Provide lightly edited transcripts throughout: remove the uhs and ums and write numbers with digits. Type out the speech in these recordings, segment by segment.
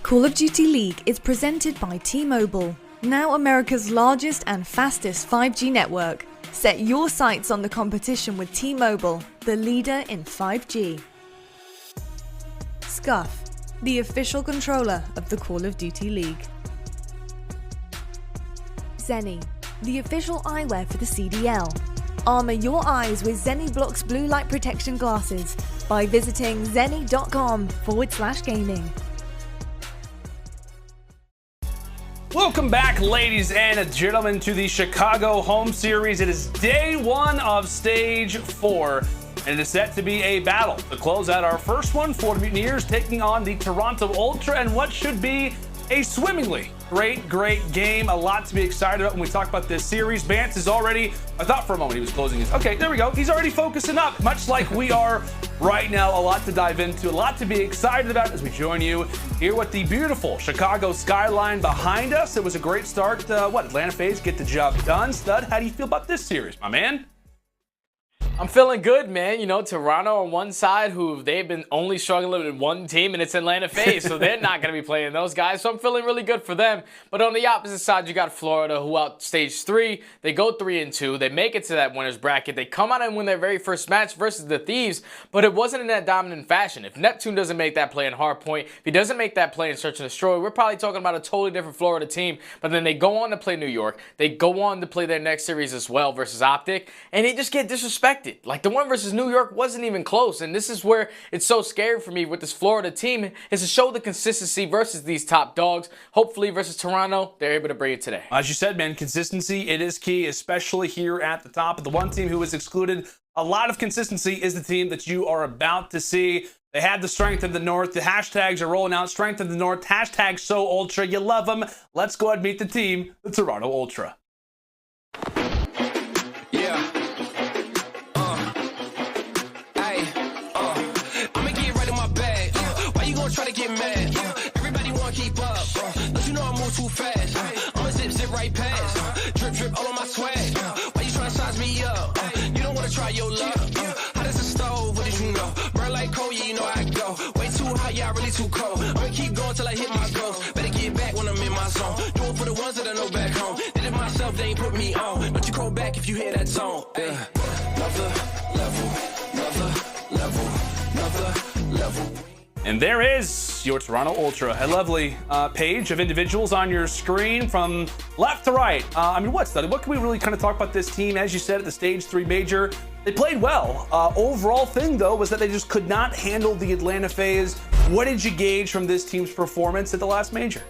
Call of Duty League is presented by T-Mobile, now America's largest and fastest 5G network. Set your sights on the competition with T-Mobile, the leader in 5G. Scuff, the official controller of the Call of Duty League. Seany, the official eyewear for the CDL. Armor your eyes with Seany Blocks blue light protection glasses by visiting seany.com/gaming. Welcome back, ladies and gentlemen, to the Chicago home series. It is day one of stage 4, and it is set to be a battle to close out our first one. Florida Mutineers taking on the Toronto Ultra, and what should be a swimmingly great game. A lot to be excited about when we talk about this series. Bance is already, I thought for a moment he was closing his, okay, there we go. He's already focusing up, much like we are right now. A lot to dive into, a lot to be excited about as we join you here with the beautiful Chicago skyline behind us. It was a great start. Atlanta FaZe get the job done. Stud, how do you feel about this series, my man? I'm feeling good, man. You know, Toronto on one side, who they've been only struggling with one team, and it's Atlanta FaZe, so they're not going to be playing those guys. So I'm feeling really good for them. But on the opposite side, you got Florida, who out stage 3. They go 3-2. They make it to that winner's bracket. They come out and win their very first match versus the Thieves, but it wasn't in that dominant fashion. If Neptune doesn't make that play in Hardpoint, if he doesn't make that play in Search and Destroy, we're probably talking about a totally different Florida team. But then they go on to play New York. They go on to play their next series as well versus OpTic, and they just get disrespected. Like, the one versus New York wasn't even close, and this is where it's so scary for me with this Florida team, is to show the consistency versus these top dogs. Hopefully versus Toronto, they're able to bring it today. As you said, man, consistency, it is key, especially here at the top. But the one team who was excluded a lot of consistency is the team that you are about to see. They had the strength of the North. The hashtags are rolling out. Strength of the North. Hashtag so ultra. You love them. Let's go ahead and meet the team, the Toronto Ultra. Try to get mad, everybody wanna keep up, don't you know I move too fast, I'ma zip right past, drip all on my swag, why you trying to size me up, you don't wanna try your luck, hot as a stove, what did you know, burn like coal, yeah, you know I go, way too hot, yeah, I really too cold, I'ma keep going till I hit my goals, better get back when I'm in my zone, do it for the ones that I know back home, did it myself, they ain't put me on, don't you call back if you hear that song, another level. And there is your Toronto Ultra, a lovely page of individuals on your screen from left to right. I mean, what can we really kind of talk about this team? As you said, at the stage 3 major, they played well. Overall thing, though, was that they just could not handle the Atlanta FaZe. What did you gauge from this team's performance at the last major?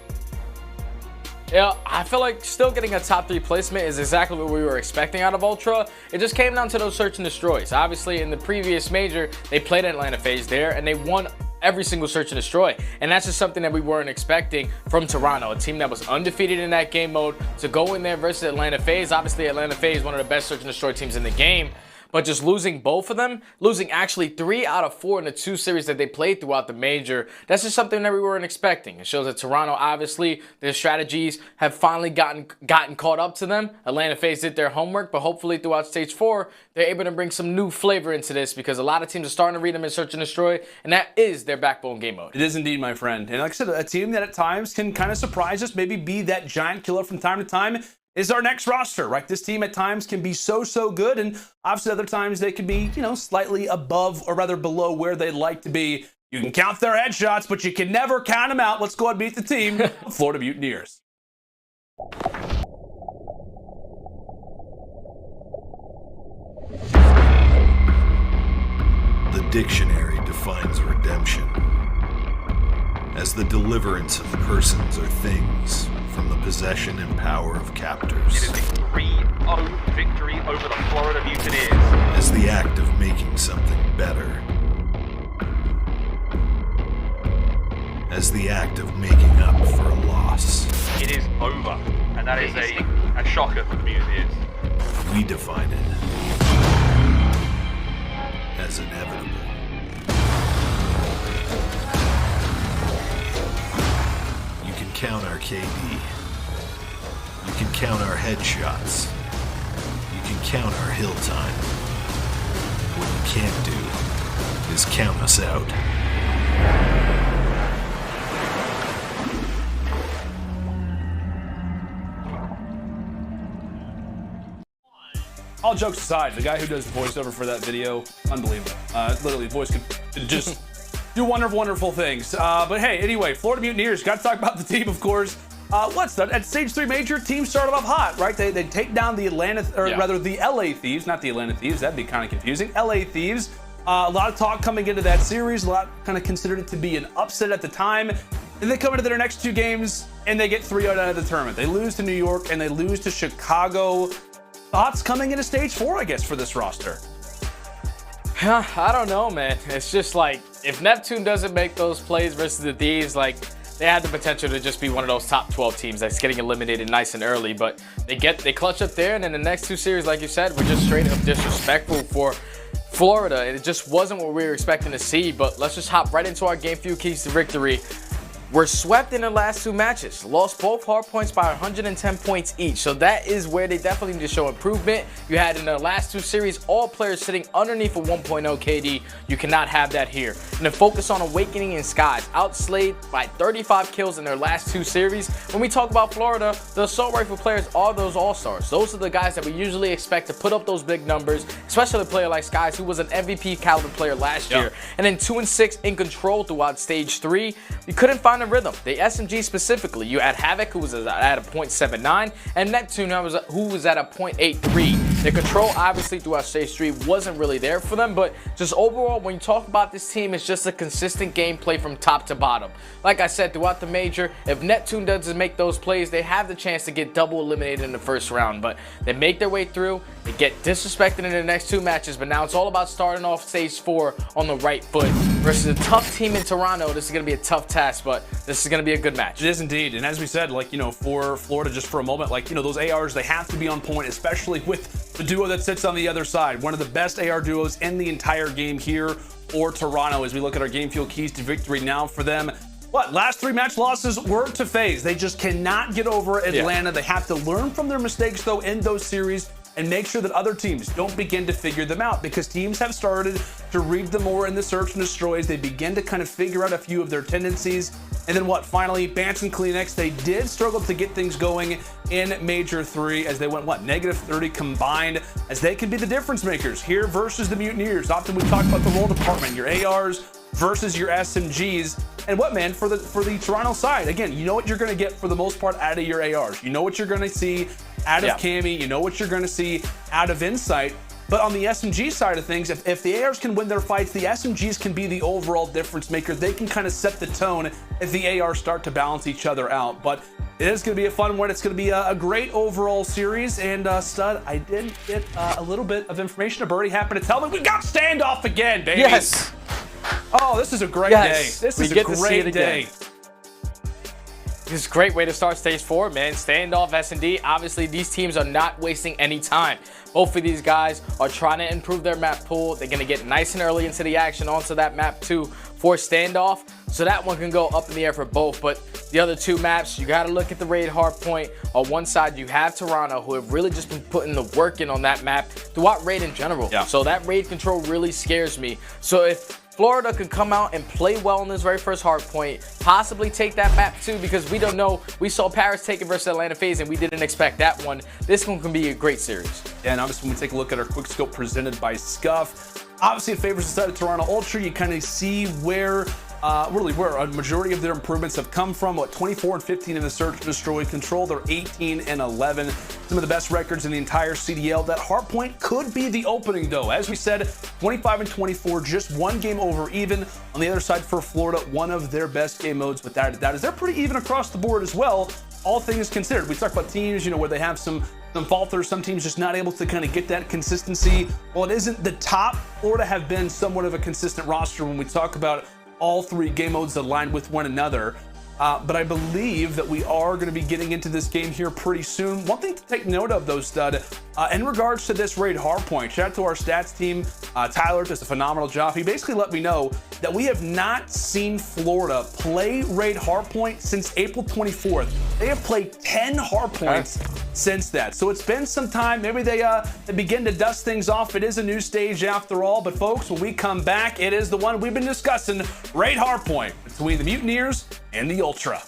Yeah, I feel like still getting a top 3 placement is exactly what we were expecting out of Ultra. It just came down to those search and destroys. Obviously, in the previous major, they played Atlanta FaZe there, and they won every single search and destroy, and that's just something that we weren't expecting from Toronto, a team that was undefeated in that game mode, to go in there versus Atlanta FaZe. Obviously, Atlanta FaZe, one of the best search and destroy teams in the game, but just losing both of them, losing actually 3 out of 4 in the 2 series that they played throughout the major, that's just something that we weren't expecting. It shows that Toronto, obviously, their strategies have finally gotten caught up to them. Atlanta FaZe did their homework, but hopefully throughout stage 4, they're able to bring some new flavor into this, because a lot of teams are starting to read them in search and destroy, and that is their backbone game mode. It is indeed, my friend. And like I said, a team that at times can kind of surprise us, maybe be that giant killer from time to time, is our next roster, right? This team at times can be so good, and obviously other times they can be, you know, slightly above or rather below where they'd like to be. You can count their headshots, but you can never count them out. Let's go ahead and meet the team, Florida Mutineers. The dictionary defines redemption as the deliverance of persons or things from the possession and power of captors. It is a 3-0 victory over the Florida Mutineers. As the act of making something better. As the act of making up for a loss. It is over, and that is a shocker for the Mutineers. We define it as inevitable. You can count our KD. You can count our headshots. You can count our hill time. What you can't do is count us out. all jokes aside, the guy who does the voiceover for that video, unbelievable. Literally, voice could just do wonderful things. But hey, anyway, Florida Mutineers, got to talk about the team, of course. What's that? At Stage 3 Major, team started off hot, right? They take down the rather the LA Thieves, not the Atlanta Thieves, that'd be kind of confusing. LA Thieves. A lot of talk coming into that series, a lot kind of considered it to be an upset at the time. And they come into their next 2 games, and they get 3-0 out of the tournament. They lose to New York, and they lose to Chicago. Thoughts coming into Stage 4, I guess, for this roster? I don't know, man. It's just like, if Neptune doesn't make those plays versus the Thieves, like, they had the potential to just be one of those top 12 teams that's getting eliminated nice and early. But they clutch up there, and then the next 2 series, like you said, were just straight up disrespectful for Florida. It just wasn't what we were expecting to see. But let's just hop right into our game few keys to victory. We're swept in the last 2 matches, lost both hard points by 110 points each. So that is where they definitely need to show improvement. You had in the last 2 series, all players sitting underneath a 1.0 KD. You cannot have that here. And then focus on Awakening and Skies, outslayed by 35 kills in their last 2 series. When we talk about Florida, the assault rifle players are those all-stars. Those are the guys that we usually expect to put up those big numbers, especially a player like Skies, who was an MVP caliber player last year. And then 2 and 6 in control throughout Stage 3. We couldn't find a rhythm. The SMG specifically, you had Havoc, who was at a 0.79, and Neptune, who was at a 0.83. The control, obviously, throughout Stage 3 wasn't really there for them, but just overall, when you talk about this team, it's just a consistent gameplay from top to bottom. Like I said, throughout the major, if Neptune doesn't make those plays, they have the chance to get double eliminated in the first round, but they make their way through, they get disrespected in the next 2 matches, but now it's all about starting off Stage 4 on the right foot versus a tough team in Toronto. This is going to be a tough task, but this is going to be a good match. It is indeed. And as we said, like, you know, for Florida, just for a moment, like, you know, those ARs, they have to be on point, especially with the duo that sits on the other side. One of the best AR duos in the entire game here for Toronto as we look at our game fuel keys to victory now for them. What, last 3 match losses were to FaZe. They just cannot get over Atlanta. They have to learn from their mistakes, though, in those series and make sure that other teams don't begin to figure them out, because teams have started to read them more in the search and destroys. They begin to kind of figure out a few of their tendencies. And then what, finally, Bance and Kleenex, they did struggle to get things going in Major 3 as they went, what, -30 combined, as they could be the difference makers here versus the Mutineers. Often we talk about the role department, your ARs versus your SMGs. And what, man, for the Toronto side, again, you know what you're going to get for the most part out of your ARs. You know what you're going to see out of Cammy. You know what you're going to see out of Insight. But on the SMG side of things, if the ARs can win their fights, the SMGs can be the overall difference maker. They can kind of set the tone if the ARs start to balance each other out. But it is going to be a fun one. It's going to be a great overall series. And Stud, I did get a little bit of information. A birdie happened to tell me we got standoff again, baby. Yes. Oh, this is a great day. This is a great day. This is a great way to start Stage 4, man. Standoff, S&D. Obviously, these teams are not wasting any time. Both of these guys are trying to improve their map pool. They're going to get nice and early into the action onto that map, too, for Standoff. So that one can go up in the air for both. But the other 2 maps, you got to look at the raid hardpoint. On one side, you have Toronto, who have really just been putting the work in on that map throughout raid in general. So that raid control really scares me. So if Florida could come out and play well in this very first hard point, possibly take that map too, because we don't know. We saw Paris take it versus Atlanta FaZe, and we didn't expect that one. This one can be a great series. Yeah, and obviously when we take a look at our quick scope presented by Scuff, obviously it favors the side of Toronto Ultra. You kind of see where where a majority of their improvements have come from. What, 24 and 15 in the search and destroy control. They're 18 and 11. Some of the best records in the entire CDL. That hardpoint could be the opening, though. As we said, 25 and 24, just 1 game over even. On the other side for Florida, one of their best game modes, without a doubt, is they're pretty even across the board as well, all things considered. We talk about teams, you know, where they have some falters, some teams just not able to kind of get that consistency. Well, it isn't the top. Florida have been somewhat of a consistent roster when we talk about all 3 game modes aligned with one another. But I believe that we are going to be getting into this game here pretty soon. One thing to take note of, though, Stud, in regards to this raid hardpoint, shout out to our stats team. Tyler does a phenomenal job. He basically let me know that we have not seen Florida play raid hardpoint since April 24th. They have played 10 hardpoints since that. So it's been some time. Maybe they begin to dust things off. It is a new stage after all. But folks, when we come back, it is the one we've been discussing, raid hardpoint between the Mutineers and the Ultra.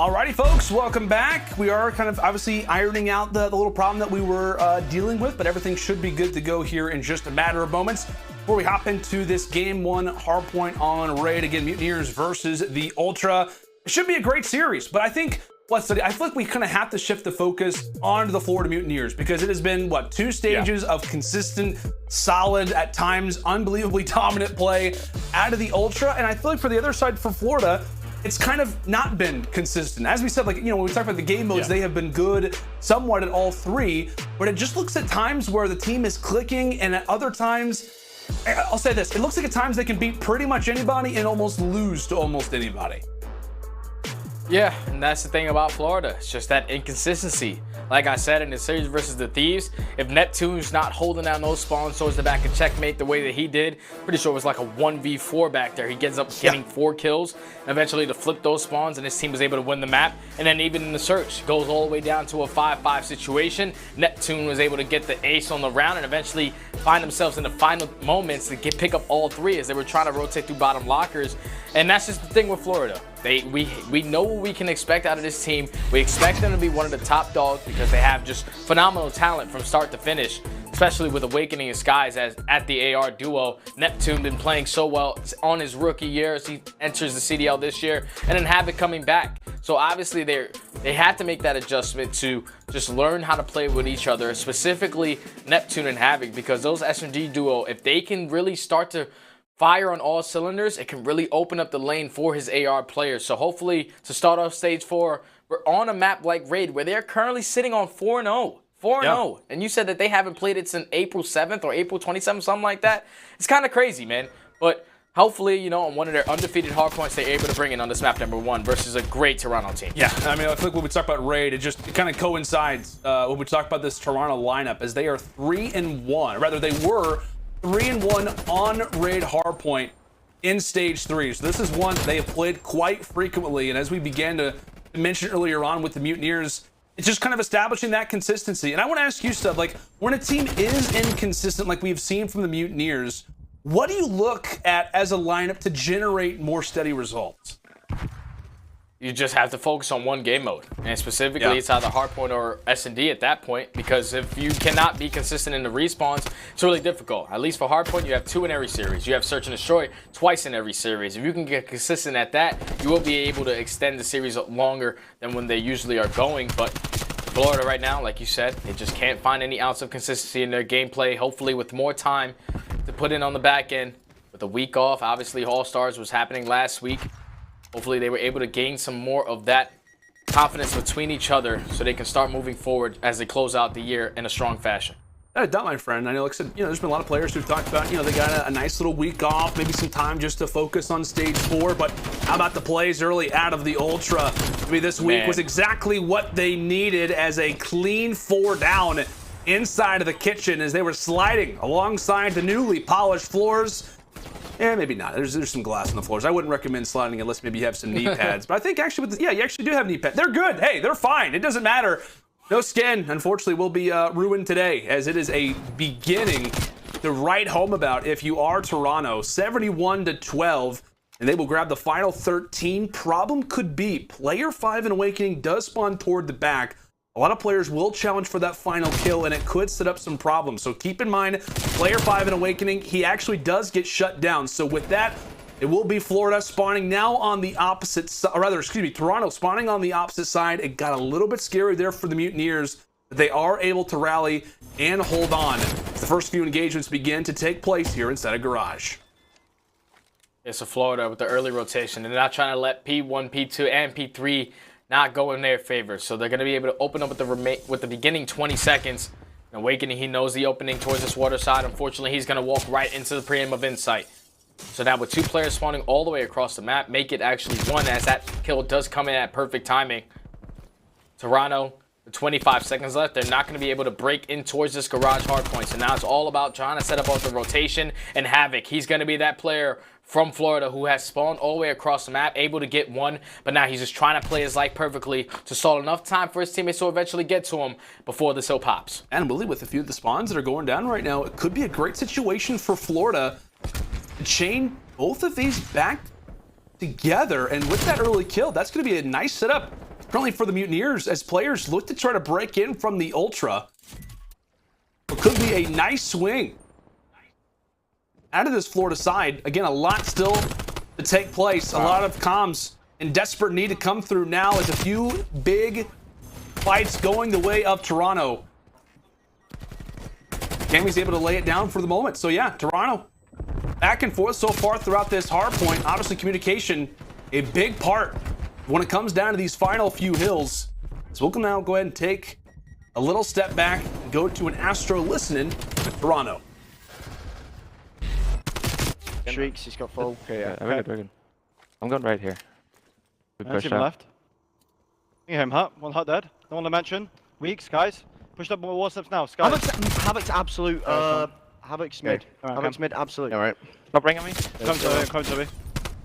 Alrighty, folks, welcome back. We are kind of obviously ironing out the little problem that we were dealing with, but everything should be good to go here in just a matter of moments. Before we hop into this game 1 hardpoint on Raid, again, Mutineers versus the Ultra. It should be a great series, but I think I feel like we kind of have to shift the focus onto the Florida Mutineers because it has been, what, 2 stages of consistent, solid, at times unbelievably dominant play out of the Ultra, and I feel like for the other side, for Florida, it's kind of not been consistent. As we said, like, you know, when we talk about the game modes, they have been good somewhat at all 3, but it just looks at times where the team is clicking, and at other times, I'll say this, it looks like at times they can beat pretty much anybody and almost lose to almost anybody. Yeah, and that's the thing about Florida. It's just that inconsistency. Like I said, in the series versus the Thieves, if Neptune's not holding down those spawns towards the back and checkmate the way that he did, pretty sure it was like a 1v4 back there. He gets up getting 4 kills, and eventually to flip those spawns, and his team was able to win the map. And then even in the search, goes all the way down to a 5-5 situation. Neptune was able to get the ace on the round and eventually find themselves in the final moments to pick up all 3 as they were trying to rotate through bottom lockers. And that's just the thing with Florida. We know what we can expect out of this team. We expect them to be one of the top dogs because they have just phenomenal talent from start to finish, especially with Awakening in Skies as at the AR duo. Neptune been playing so well on his rookie year as he enters the CDL this year, and then Havoc coming back. So obviously they have to make that adjustment to just learn how to play with each other, specifically Neptune and Havoc, because those SMG duo, if they can really start to fire on all cylinders, it can really open up the lane for his AR players. So hopefully to start off stage 4, we're on a map like Raid where they're currently sitting on 4-0. 4-0. And you said that they haven't played it since April 7th or April 27th, something like that. It's kind of crazy, man. But hopefully, you know, on one of their undefeated hardpoints, they're able to bring in on this map number 1 versus a great Toronto team. Yeah, I mean, I think when we talk about Raid, it kind of coincides when we talk about this Toronto lineup, as they are 3-1. Rather, they were 3-1 on Raid hardpoint in stage 3. So this is one they have played quite frequently. And as we began to mention earlier on with the Mutineers, it's just kind of establishing that consistency. And I want to ask you, Stub, like, when a team is inconsistent, like we've seen from the Mutineers, what do you look at as a lineup to generate more steady results? You just have to focus on one game mode, and specifically it's either hardpoint or S&D at that point, because if you cannot be consistent in the respawns, it's really difficult. At least for hardpoint, you have 2 in every series. You have search and destroy twice in every series. If you can get consistent at that, you will be able to extend the series longer than when they usually are going. But Florida right now, like you said, they just can't find any ounce of consistency in their gameplay. Hopefully with more time to put in on the back end, with a week off, obviously All-Stars was happening last week. Hopefully they were able to gain some more of that confidence between each other so they can start moving forward as they close out the year in a strong fashion. Not my friend. I know, like I said, you know, there's been a lot of players who've talked about, you know, they got a nice little week off, maybe some time just to focus on stage 4. But how about the plays early out of the Ultra? I mean, this week was exactly what they needed, as a clean 4 down inside of the kitchen as they were sliding alongside the newly polished floors. Yeah, maybe not. There's some glass on the floors. I wouldn't recommend sliding unless maybe you have some knee pads. But I think actually, you actually do have knee pads. They're good. Hey, they're fine. It doesn't matter. No skin, unfortunately, will be ruined today, as it is a beginning to write home about if you are Toronto. 71-12, and they will grab the final 13. Problem could be player 5 in Awakening does spawn toward the back. A lot of players will challenge for that final kill, and it could set up some problems. So keep in mind, player 5 in Awakening, he actually does get shut down. So with that, it will be Florida spawning now on the opposite side, or rather, excuse me, Toronto spawning on the opposite side. It got a little bit scary there for the Mutineers, but they are able to rally and hold on. The first few engagements begin to take place here inside a garage. It's a Florida with the early rotation. They're not trying to let P1, P2, and P3 not go in their favor. So they're going to be able to open up with the beginning 20 seconds. And Awakening, he knows the opening towards this water side. Unfortunately, he's going to walk right into the preem of Insight. So now with 2 players spawning all the way across the map, make it actually 1, as that kill does come in at perfect timing. Toronto, with 25 seconds left, they're not going to be able to break in towards this garage hardpoint. So now it's all about trying to set up off the rotation, and Havoc, he's going to be that player from Florida who has spawned all the way across the map, able to get 1, but now he's just trying to play his life perfectly to stall enough time for his teammates to eventually get to him before the hill pops. And Willie, with a few of the spawns that are going down right now, it could be a great situation for Florida to chain both of these back together. And with that early kill, that's going to be a nice setup currently for the Mutineers as players look to try to break in from the Ultra. It could be a nice swing out of this Florida side. Again, a lot still to take place. A lot of comms in desperate need to come through now as a few big fights going the way of Toronto. cammy's able to lay it down for the moment. So yeah, Toronto back and forth so far throughout this hard point. Obviously communication a big part when it comes down to these final few hills. So we'll now go ahead and take a little step back and go to an Astro listening with Toronto. Shrieks, he's got full. Okay, yeah. We're good. I'm going right here. We push Team out. left. Him hut. One hut dead. Don't want to mention. Weak, Skies. Push up more wall steps now. Skies. Havoc's absolute. Havoc's mid. Havoc's mid, absolute. Alright. Stop ringing me. Come to me.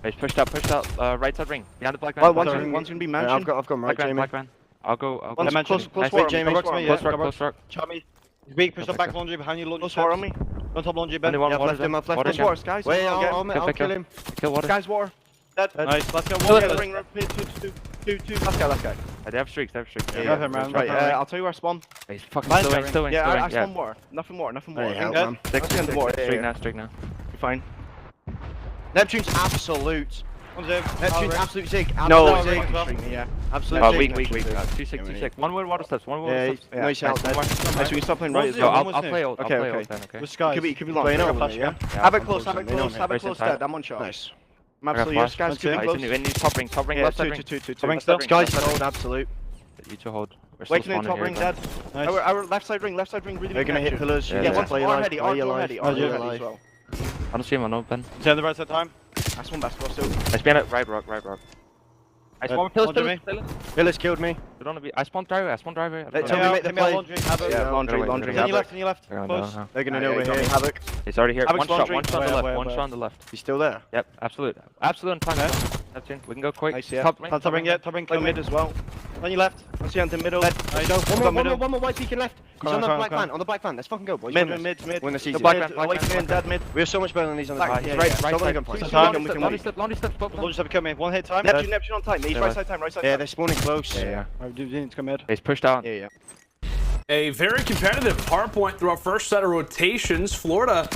He's pushed out. Right side ring. Behind the black man. One's gonna be mentioned. I've got right, Jamie. Black man. I'll go. One's close nice. war, Jamie. Close rock. Chop me. He's weak. Push up back laundry behind you. Close war on me. On top laundry, Ben. Yeah, I've left him. I've left him. War, Skies. Wait, I'll kill him. Kill water. Skies, war. Dead. Nice. Let's go. Kill One it. ring. Two. Let's go. They have streaks. Have him, man. Right, I'll tell you where I spawn. He's fucking Nice, still in. Yeah, I spawn more. Nothing more. Yeah, Six more. Streak now. You're fine. Neptune's absolute. One's in. Neptune's absolute zig. No, Absolute zig. Yeah. Absolute Oh, zig. weak. 2-6. One more water steps. No, he's out. Nice, we can stop playing right as No, well. I'll play ult. Okay. Okay. With Skies. Could be long. Yeah. Have it close. Have it close. Dead. I'm on shot. Nice. I'm absolutely yours, guys. Could be close. In top ring. Left side ring. Two. Ring still. Skies hold absolute. You two hold. Waking in top ring dead. Nice. Our left side ring really. They're gonna hit pillars. Yeah, one's already as well. I don't see him on open. Stay on the right side time. That's one basketball still. I spawned at right rock. I spawned pillars. Pillars killed me. I spawned driver. Tell me make the play. Yeah, laundry. On your left. Close. They're gonna know we're here. Havoc. He's already here. Havoc's One laundry. shot on the left. Where? One shot on the left. He's still there. Yep, absolute on time. Neptune, we can go quick. Nice, yeah. Top ring. Top ring, kill Mid mid. as well. On your left. I see him in the middle. Nice. One more white peeking left. He's on the black van. On the black van. Let's fucking go, boys. Mid. Win the season. The black van. Away from dead mid. We're so much better than these on the back. Right Stop side. gunpoint. Laundry steps. Launch step kill me. One hit time. Neptune on time. He's right side time. Yeah, they're spawning close. Yeah. You need to come mid. He's pushed out. Yeah. A very competitive hard point through our first set of rotations. Florida,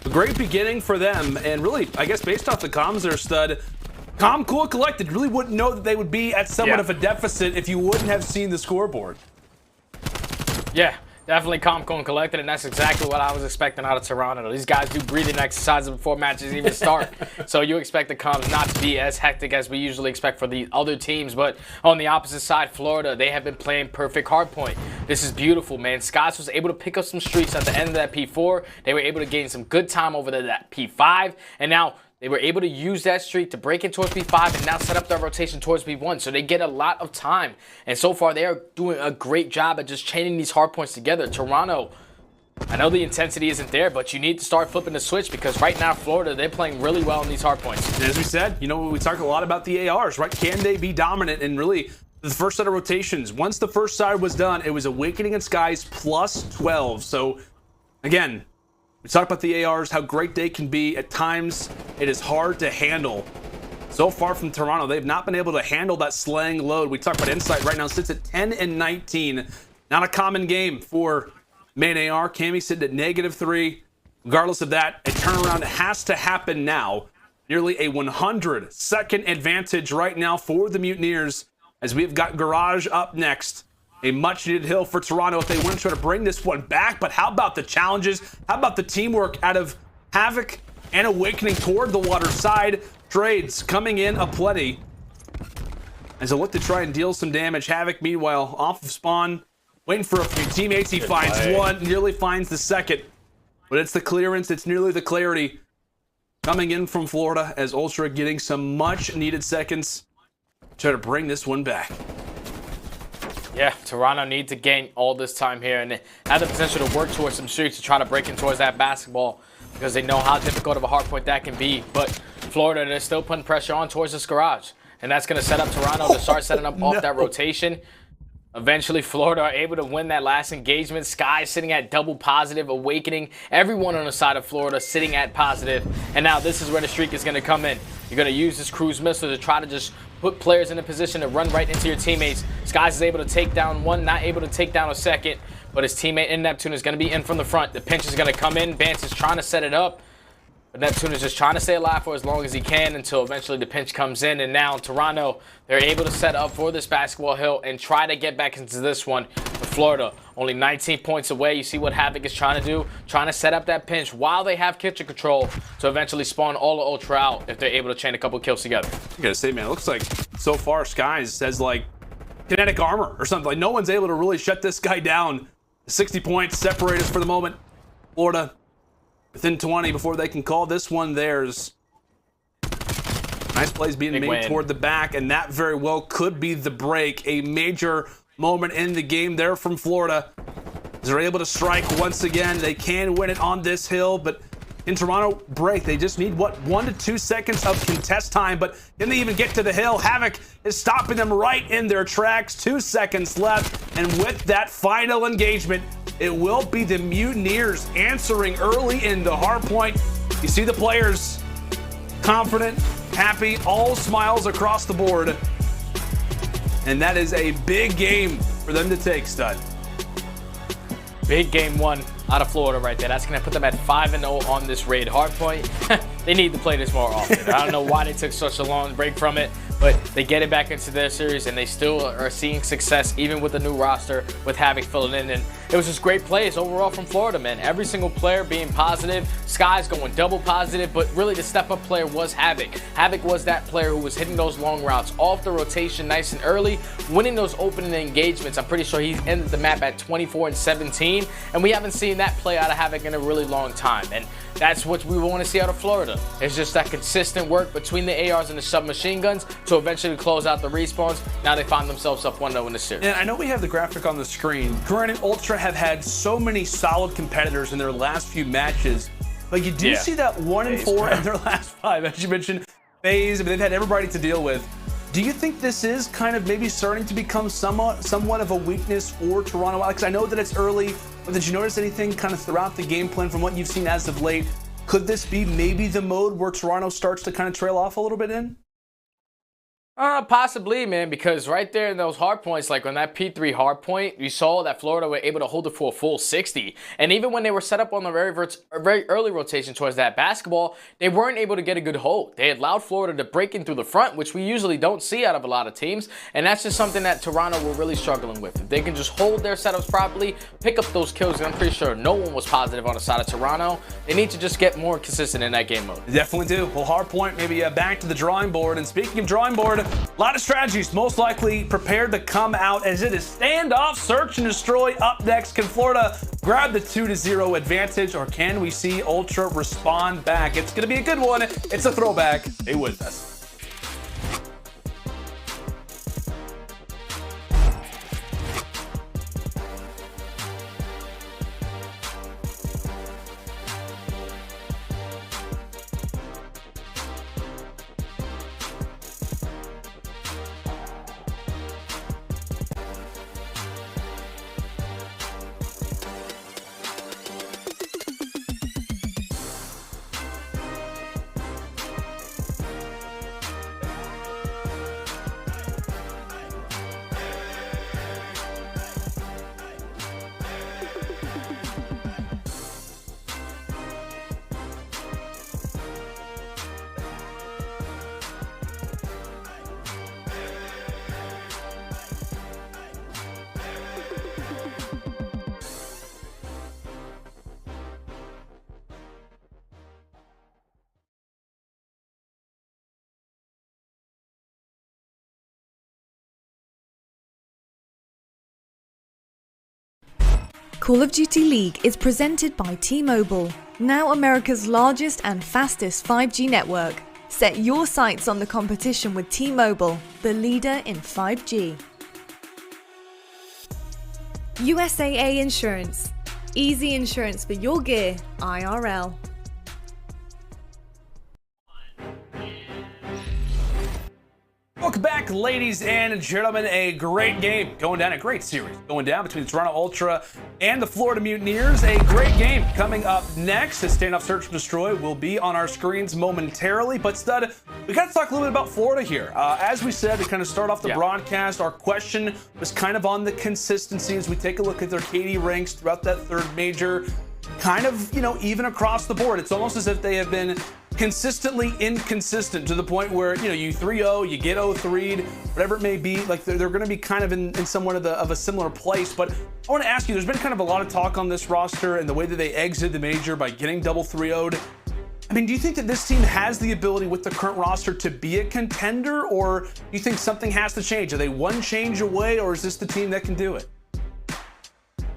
a great beginning for them. And really, I guess based off the comms there, Stud, calm, cool, collected. Really wouldn't know that they would be at somewhat of a deficit if you wouldn't have seen the scoreboard. Yeah, definitely calm, cool, and collected, and that's exactly what I was expecting out of Toronto. These guys do breathing exercises before matches even start, so you expect the comms not to be as hectic as we usually expect for the other teams. But on the opposite side, Florida, they have been playing perfect hardpoint. This is beautiful, man. Skies was able to pick up some streaks at the end of that P4. They were able to gain some good time over that P5, and now they were able to use that streak to break in towards P5 and now set up their rotation towards P1. So they get a lot of time. And so far, they are doing a great job at just chaining these hard points together. Toronto, I know the intensity isn't there, but you need to start flipping the switch because right now, Florida, they're playing really well in these hard points. And as we said, you know, we talked a lot about the ARs, right? Can they be dominant? And really, the first set of rotations, once the first side was done, it was Awakening and Skies plus 12. So, again, we talked about the ARs, how great they can be. At times, it is hard to handle. So far from Toronto, they've not been able to handle that slaying load. We talked about Insight right now, sits at 10 and 19. Not a common game for main AR. Cammy sitting at -3. Regardless of that, a turnaround has to happen now. Nearly a 100-second advantage right now for the Mutineers as we've got Garage up next. A much-needed hill for Toronto if they want to try to bring this one back. But how about the challenges? How about the teamwork out of Havoc and Awakening toward the water side? Trades coming in aplenty as they look to try and deal some damage. Havoc, meanwhile, off of spawn, waiting for a few teammates. He finds one, nearly finds the second. But it's the clearance, it's nearly the clarity coming in from Florida as Ultra getting some much-needed seconds to try to bring this one back. Yeah, Toronto need to gain all this time here and have the potential to work towards some streaks to try to break in towards that basketball because they know how difficult of a hard point that can be. But Florida, they're still putting pressure on towards this garage. And that's going to set up Toronto to start setting up off that rotation. Eventually, Florida are able to win that last engagement. Sky sitting at double positive, Awakening. Everyone on the side of Florida sitting at positive. And now this is where the streak is going to come in. You're going to use this cruise missile to try to just put players in a position to run right into your teammates. Skies is able to take down one, not able to take down a second, but his teammate in Neptune is going to be in from the front. The pinch is going to come in. Bance is trying to set it up, but Neptune is just trying to stay alive for as long as he can until eventually the pinch comes in. And now Toronto, they're able to set up for this basketball hill and try to get back into this one. But Florida, only 19 points away. You see what Havoc is trying to do, trying to set up that pinch while they have kitchen control to eventually spawn all of Ultra out if they're able to chain a couple kills together. I gotta say, man, it looks like so far Skies has like kinetic armor or something. Like no one's able to really shut this guy down. 60 points separate us for the moment. Florida within 20 before they can call this one theirs. Nice plays being made toward the back, and that very well could be the break. A major moment in the game there from Florida. They're able to strike once again. They can win it on this hill, but in Toronto break, they just need, what, 1 to 2 seconds of contest time, but can they even get to the hill? Havoc is stopping them right in their tracks. 2 seconds left, and with that final engagement, it will be the Mutineers answering early in the hardpoint. You see the players confident, happy, all smiles across the board. And that is a big game for them to take, Stud. Big game one out of Florida right there. That's going to put them at 5-0 on this raid hardpoint. They need to play this more often. I don't know why they took such a long break from it, but they get it back into their series, and they still are seeing success even with the new roster with Havoc filling in. And it was just great plays overall from Florida, man. Every single player being positive. Sky's going double positive, but really the step-up player was Havoc. Havoc was that player who was hitting those long routes off the rotation nice and early, winning those opening engagements. I'm pretty sure he ended the map at 24-17, and we haven't seen that play out of Havoc in a really long time. And that's what we want to see out of Florida. It's just that consistent work between the ARs and the submachine guns to eventually close out the respawns. Now they find themselves up 1-0 in the series. And I know we have the graphic on the screen. Granted, Ultra have had so many solid competitors in their last few matches, but you do see that 1-4 in their last 5. As you mentioned, FaZe, I mean, they've had everybody to deal with. Do you think this is kind of maybe starting to become somewhat of a weakness for Toronto? Because I know that it's early, but did you notice anything kind of throughout the game plan from what you've seen as of late? Could this be maybe the mode where Toronto starts to kind of trail off a little bit in? Possibly, man, because right there in those hard points, like on that P3 hard point, you saw that Florida were able to hold it for a full 60. And even when they were set up on the very early rotation towards that basketball, they weren't able to get a good hold. They allowed Florida to break in through the front, which we usually don't see out of a lot of teams. And that's just something that Toronto were really struggling with. If they can just hold their setups properly, pick up those kills, and I'm pretty sure no one was positive on the side of Toronto. They need to just get more consistent in that game mode. They definitely do. Well, hard point, maybe back to the drawing board. And speaking of drawing board, a lot of strategies most likely prepared to come out as it is standoff, search and destroy up next. Can Florida grab the 2-0 advantage, or can we see Ultra respond back? It's going to be a good one. It's a throwback. Stay with us. Call of Duty League is presented by T-Mobile, now America's largest and fastest 5G network. Set your sights on the competition with T-Mobile, the leader in 5G. USAA Insurance. Easy insurance for your gear, IRL. Welcome Welcome back, ladies and gentlemen. A great game going down, a great series going down between Toronto Ultra and the Florida Mutineers. A great game coming up next. The standoff search and destroy will be on our screens momentarily. But Stud, we got to talk a little bit about Florida here. As we said, to kind of start off the broadcast, our question was kind of on the consistency as we take a look at their KD ranks throughout that third major. Kind of, even across the board. It's almost as if they have been consistently inconsistent to the point where, you 3-0, you get 0-3'd, whatever it may be. Like, they're going to be kind of in somewhat of a similar place. But I want to ask you, there's been kind of a lot of talk on this roster and the way that they exited the major by getting double 3-0'd. I mean, do you think that this team has the ability with the current roster to be a contender, or do you think something has to change? Are they one change away, or is this the team that can do it?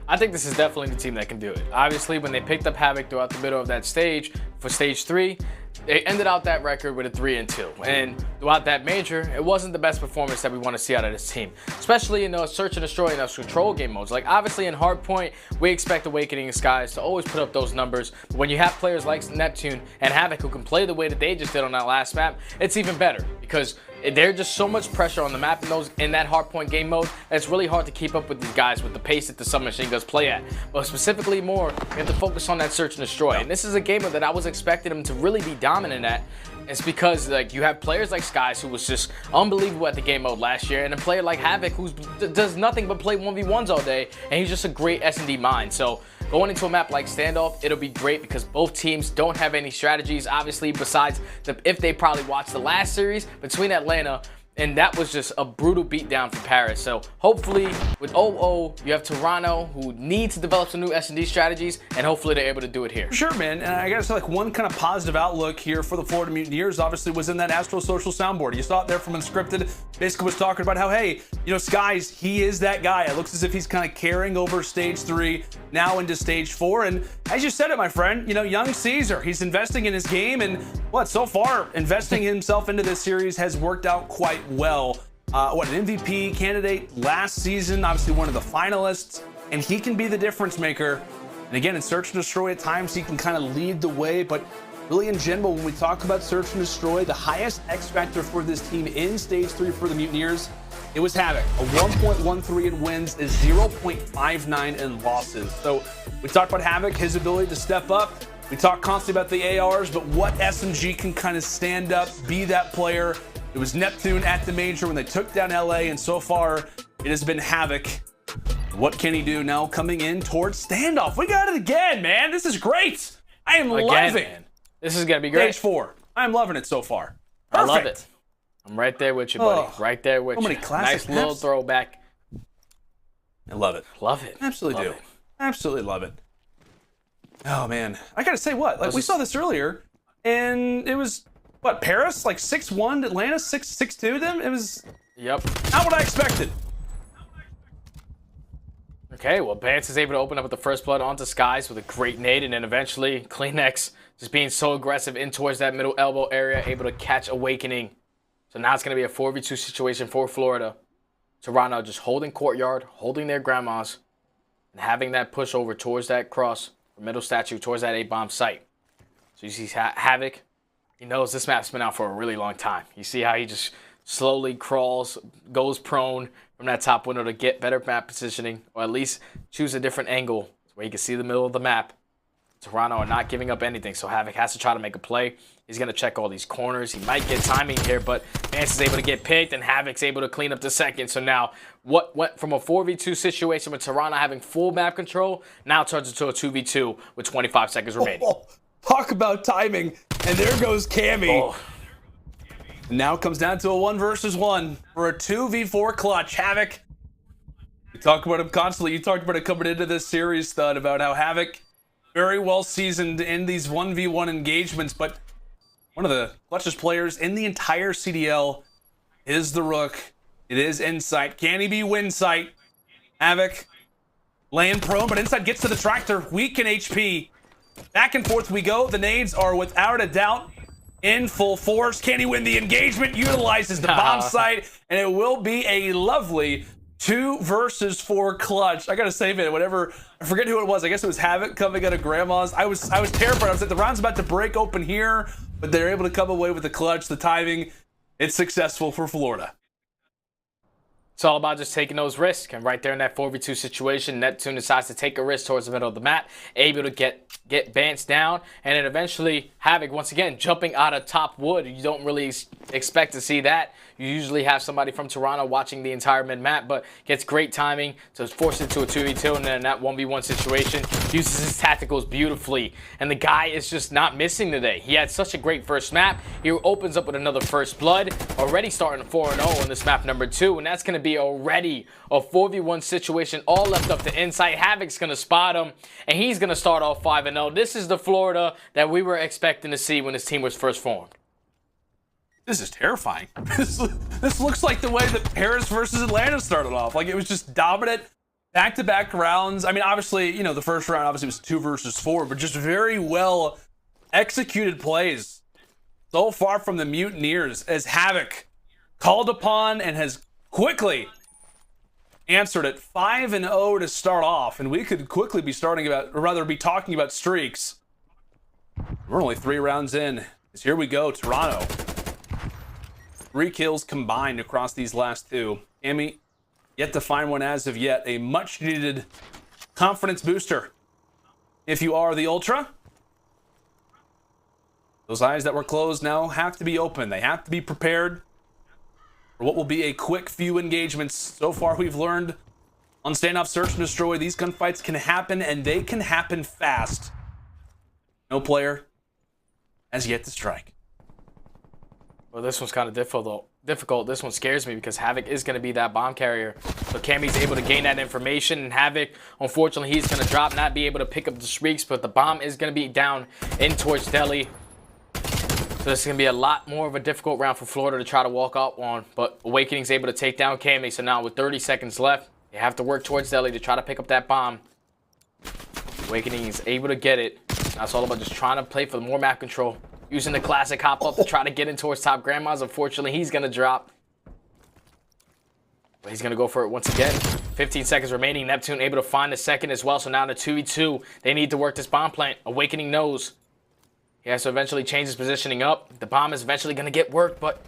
I think this is definitely the team that can do it. Obviously, when they picked up Havoc throughout the middle of that stage for stage 3, they ended out that record with a 3-2. And throughout that major, it wasn't the best performance that we want to see out of this team, especially in those search and destroy and those control game modes. Like, obviously in Hardpoint, we expect Awakening and Skies to always put up those numbers. But when you have players like Neptune and Havoc who can play the way that they just did on that last map, it's even better because there's just so much pressure on the map in that hardpoint game mode that it's really hard to keep up with these guys with the pace that the submachine guns play at. But specifically more, we have to focus on that search and destroy. And this is a game that I was expecting them to really be dominant at. It's because you have players like Skies, who was just unbelievable at the game mode last year, and a player like Havoc who does nothing but play 1v1s all day, and he's just a great S&D mind. So going into a map like Standoff, it'll be great because both teams don't have any strategies, obviously, besides if they probably watched the last series between Atlanta, and that was just a brutal beatdown for Paris. So hopefully with 0-0, you have Toronto, who need to develop some new S&D strategies, and hopefully they're able to do it here. Sure, man. And I gotta say, one kind of positive outlook here for the Florida Mutineers obviously was in that Astro Social soundboard. You saw it there from Unscripted. Basically was talking about how, hey, Skies, he is that guy. It looks as if he's kind of carrying over stage 3 now into stage 4. And as you said it, my friend, young Caesar, he's investing in his game, and so far, investing himself into this series has worked out quite well. An MVP candidate last season, obviously one of the finalists, and he can be the difference maker. And again, in search and destroy at times, he can kind of lead the way, but really in general, when we talk about search and destroy, the highest X factor for this team in stage 3 for the Mutineers, it was Havoc. A 1.13 in wins, is 0.59 in losses. So we talked about Havoc, his ability to step up. We talk constantly about the ARs, but what SMG can kind of stand up, be that player. It was Neptune at the major when they took down LA, and so far it has been Havoc. What can he do now coming in towards Standoff? We got it again, man. This is great. I am loving it. This is going to be great. Stage 4. I'm loving it so far. Perfect. I love it. I'm right there with you, buddy. Right there with you. So many classic nice little throwback. I love it. Love it. Absolutely do. Absolutely love it. Oh, man. I got to say, we saw this earlier, and it was, Paris? 6-1 Atlanta, 6-2 them? It was not what I expected. Okay, well, Bance is able to open up with the first blood onto Skies with a great nade, and then eventually CleanX just being so aggressive in towards that middle elbow area, able to catch Awakening. So now it's going to be a 4v2 situation for Florida. Toronto just holding courtyard, holding their grandmas, and having that push over towards that cross, middle statue, towards that A-bomb site. So you see Havoc. He knows this map's been out for a really long time. You see how he just slowly crawls, goes prone from that top window to get better map positioning, or at least choose a different angle where he can see the middle of the map. Toronto are not giving up anything, so Havoc has to try to make a play. He's going to check all these corners. He might get timing here, but Vance is able to get picked, and Havoc's able to clean up the second. So now, what went from a 4v2 situation with Toronto having full map control, now turns into a 2v2 with 25 seconds remaining. Talk about timing, and there goes Cammy. Now it comes down to a 1 versus 1 for a 2v4 clutch. Havoc, we talk about him constantly. You talked about it coming into this series, Stud, about how Havoc, very well seasoned in these 1v1 engagements, but one of the clutchest players in the entire CDL is the Røkkr. It is Insight. Can he be Winsight? Havoc laying prone, but Insight gets to the tractor. Weak in HP. Back and forth we go. The nades are without a doubt in full force. Can he win the engagement? Utilizes the bomb site, and it will be a lovely 2 versus 4 clutch. I gotta say, man, whatever, I forget who it was. I guess it was Havoc coming out of Grandma's. I was terrified. I was like, the round's about to break open here, but they're able to come away with the clutch, the timing. It's successful for Florida. It's all about just taking those risks. And right there in that 4v2 situation, Neptune decides to take a risk towards the middle of the map, able to get Bance down, and then eventually Havoc, once again, jumping out of top wood. You don't really expect to see that. You usually have somebody from Toronto watching the entire mid-map, but gets great timing to force it to a 2v2, and then in that 1v1 situation, uses his tacticals beautifully. And the guy is just not missing today. He had such a great first map. He opens up with another first blood, already starting 4-0 on this map number 2, and that's going to be already a 4v1 situation, all left up to Insight. Havoc's going to spot him, and he's going to start off 5-0. This is the Florida that we were expecting to see when this team was first formed. This is terrifying. This looks like the way that Paris versus Atlanta started off. Like, it was just dominant, back-to-back rounds. I mean, obviously, you know, the first round obviously was 2 versus 4, but just very well executed plays so far from the Mutineers as Havoc called upon and has quickly answered it. 5-0 to start off, and we could quickly be starting about, or rather be talking about streaks. We're only 3 rounds in. Here we go, Toronto. 3 kills combined across these last 2. caMi, yet to find one as of yet. A much needed confidence booster. If you are the Ultra, those eyes that were closed now have to be open. They have to be prepared for what will be a quick few engagements. So far we've learned on standoff search and destroy, these gunfights can happen, and they can happen fast. No player has yet to strike. Well, this one's kind of difficult. This one scares me because Havoc is going to be that bomb carrier. So caMi's able to gain that information, and Havoc, unfortunately, he's going to drop, not be able to pick up the streaks, but the bomb is going to be down in towards Delhi. So this is going to be a lot more of a difficult round for Florida to try to walk out on, but Awakening's able to take down caMi. So now with 30 seconds left, they have to work towards Delhi to try to pick up that bomb. Awakening is able to get it. Now it's all about just trying to play for more map control. Using the classic hop up to try to get in towards top grandmas. Unfortunately, he's going to drop. But he's going to go for it once again. 15 seconds remaining. Neptune able to find the second as well. So now in the 2v2, they need to work this bomb plant. Awakening knows. He has to eventually change his positioning up. The bomb is eventually going to get worked, but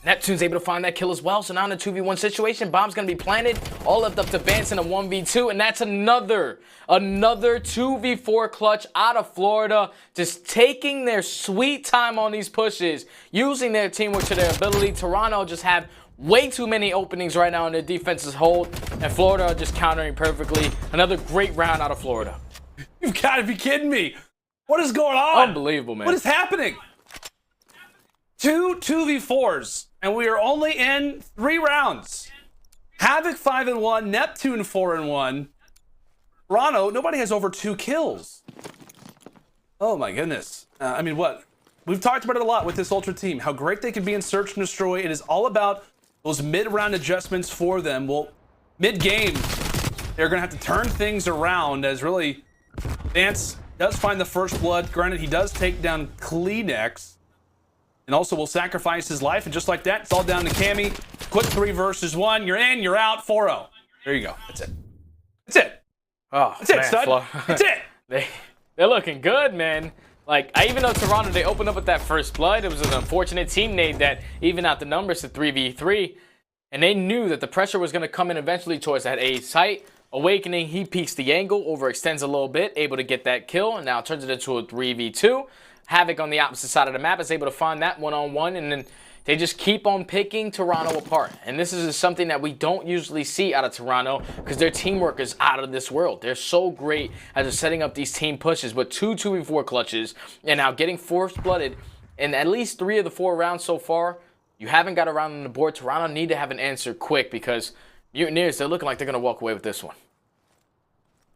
Neptune's able to find that kill as well. So now in the 2v1 situation, bomb's going to be planted. All left up to Vance in a 1v2. And that's another 2v4 clutch out of Florida. Just taking their sweet time on these pushes. Using their teamwork to their ability. Toronto just have way too many openings right now in their defense's hold. And Florida just countering perfectly. Another great round out of Florida. You've got to be kidding me. What is going on? Unbelievable, man. What is happening? 2 2v4s, and we are only in 3 rounds. Havoc 5-1, Neptune 4-1. Toronto, nobody has over 2 kills. Oh my goodness. I mean, what? We've talked about it a lot with this Ultra team, how great they can be in search and destroy. It is all about those mid-round adjustments for them. Well, mid-game, they're going to have to turn things around as really Vance does find the first blood. Granted, he does take down Kleenex. And also will sacrifice his life, and just like that, it's all down to caMi. Quick 3 versus 1. You're in, you're out, 4-0. There you go. That's it. That's it. Oh, that's it, stud. That's it. They're looking good, man. Like, even though Toronto, they opened up with that first blood, it was an unfortunate team nade that even out the numbers to 3v3. And they knew that the pressure was going to come in eventually towards that A site. Awakening, he peeks the angle, overextends a little bit, able to get that kill, and now turns it into a 3v2. Havoc on the opposite side of the map is able to find that one-on-one, and then they just keep on picking Toronto apart. And this is something that we don't usually see out of Toronto because their teamwork is out of this world. They're so great at just setting up these team pushes, but 2 2v4 clutches, and now getting force-blooded in at least 3 of the 4 rounds so far. You haven't got a round on the board. Toronto need to have an answer quick because Mutineers, they're looking like they're going to walk away with this one.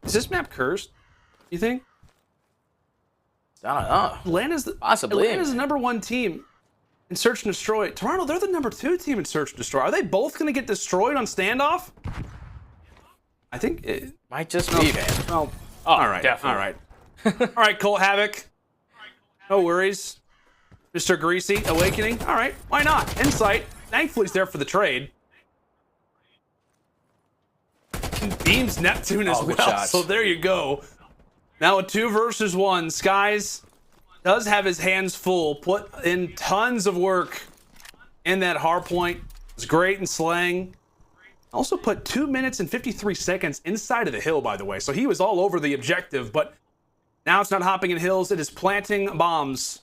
Is this map cursed, you think? I don't know. Atlanta's the #1 team in search and destroy. Toronto, they're the #2 team in search and destroy. Are they both going to get destroyed on standoff? I think it might just be, man. Oh, all right. Definitely. All right. All right, Cole Havoc. No worries. Mr. Greasy, Awakening. All right, why not? Insight. Thankfully, he's there for the trade. Beams Neptune as well. Shots. So there you go. Now a 2 versus 1. Skies does have his hands full. Put in tons of work in that hard point. It's great in slaying. Also put 2 minutes and 53 seconds inside of the hill, by the way. So he was all over the objective, but now it's not hopping in hills. It is planting bombs.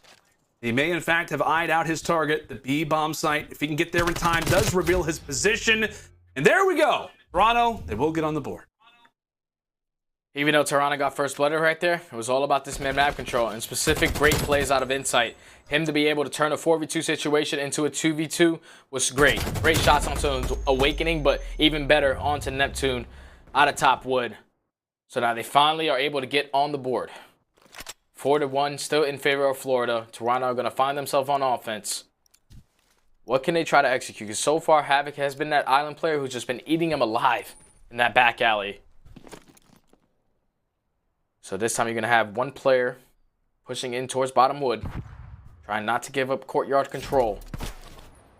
He may, in fact, have eyed out his target, the B bomb site. If he can get there in time, does reveal his position. And there we go. Toronto, they will get on the board. Even though Toronto got first blooded right there, it was all about this map control and specific great plays out of Insight. Him to be able to turn a 4v2 situation into a 2v2 was great. Great shots onto Awakening, but even better onto Neptune out of top wood. So now they finally are able to get on the board. 4-1, still in favor of Florida. Toronto are going to find themselves on offense. What can they try to execute? Because so far, Havoc has been that island player who's just been eating them alive in that back alley. So this time you're going to have one player pushing in towards bottom wood, trying not to give up courtyard control.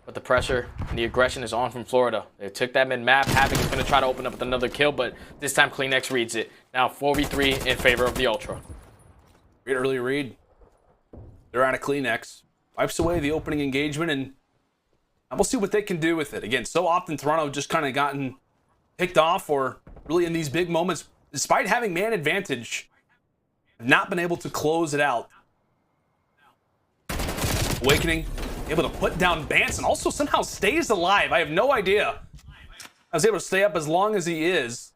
But the pressure and the aggression is on from Florida. They took that mid-map. Havoc is going to try to open up with another kill, but this time CleanX reads it. Now 4v3 in favor of the Ultra. Great early read. They're out of CleanX. Wipes away the opening engagement, and we'll see what they can do with it. Again, so often Toronto just kind of gotten picked off, or really in these big moments, despite having man advantage, have not been able to close it out. Awakening, able to put down Bance and also somehow stays alive. I have no idea. I was able to stay up as long as he is.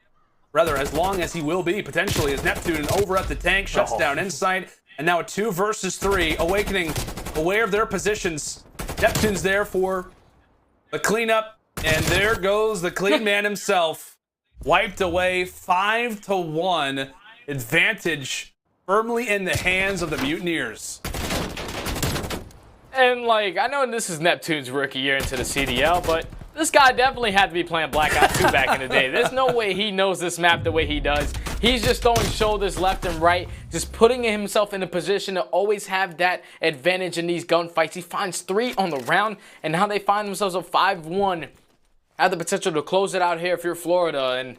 Rather, as long as he will be, potentially, as Neptune over at the tank, shuts down Insight, and now a 2 versus 3. Awakening, aware of their positions. Neptune's there for the cleanup, and there goes the clean man himself. Wiped away, 5-1. Advantage firmly in the hands of the Mutineers. And, like, I know this is Neptune's rookie year into the CDL, but this guy definitely had to be playing Black Ops 2 back in the day. There's no way he knows this map the way he does. He's just throwing shoulders left and right, just putting himself in a position to always have that advantage in these gunfights. He finds 3 on the round, and now they find themselves a 5-1. Have the potential to close it out here if you're Florida, and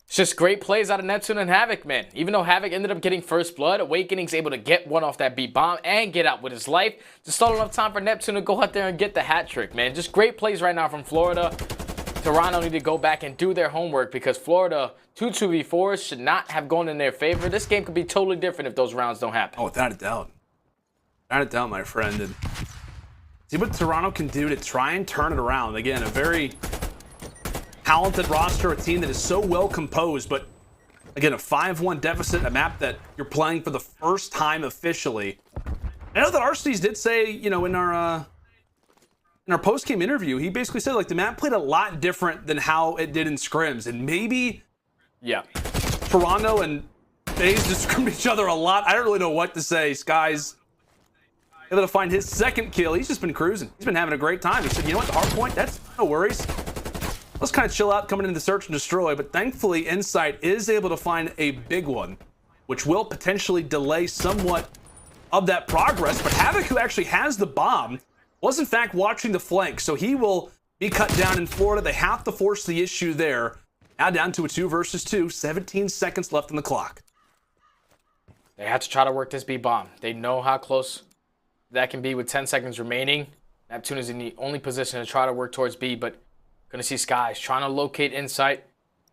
it's just great plays out of Neptune and Havoc, man. Even though Havoc ended up getting first blood, Awakening's able to get one off that beat bomb and get out with his life. Just not enough time for Neptune to go out there and get the hat trick, man. Just great plays right now from Florida. Toronto need to go back and do their homework because Florida 2v4s should not have gone in their favor. This game could be totally different if those rounds don't happen. Oh, without a doubt. Without a doubt, my friend. And see what Toronto can do to try and turn it around. Again, a very talented roster, a team that is so well composed, but again, a 5-1 deficit, a map that you're playing for the first time officially. I know that Arcitys did say, you know, in our post-game interview, he basically said like the map played a lot different than how it did in scrims, and maybe Toronto and FaZe just scrimmed each other a lot. I don't really know what to say. Sky's able to find his second kill. He's just been cruising. He's been having a great time. He said, you know what, the hard point, that's no worries. Let's kind of chill out coming into the search and destroy, but thankfully Insight is able to find a big one, which will potentially delay somewhat of that progress. But Havoc, who actually has the bomb, was in fact watching the flank, so he will be cut down in Florida. They have to force the issue there. Now down to a 2 versus 2, 17 seconds left on the clock. They have to try to work this B bomb. They know how close that can be with 10 seconds remaining. Neptune is in the only position to try to work towards B, but gonna see Skies trying to locate Insight.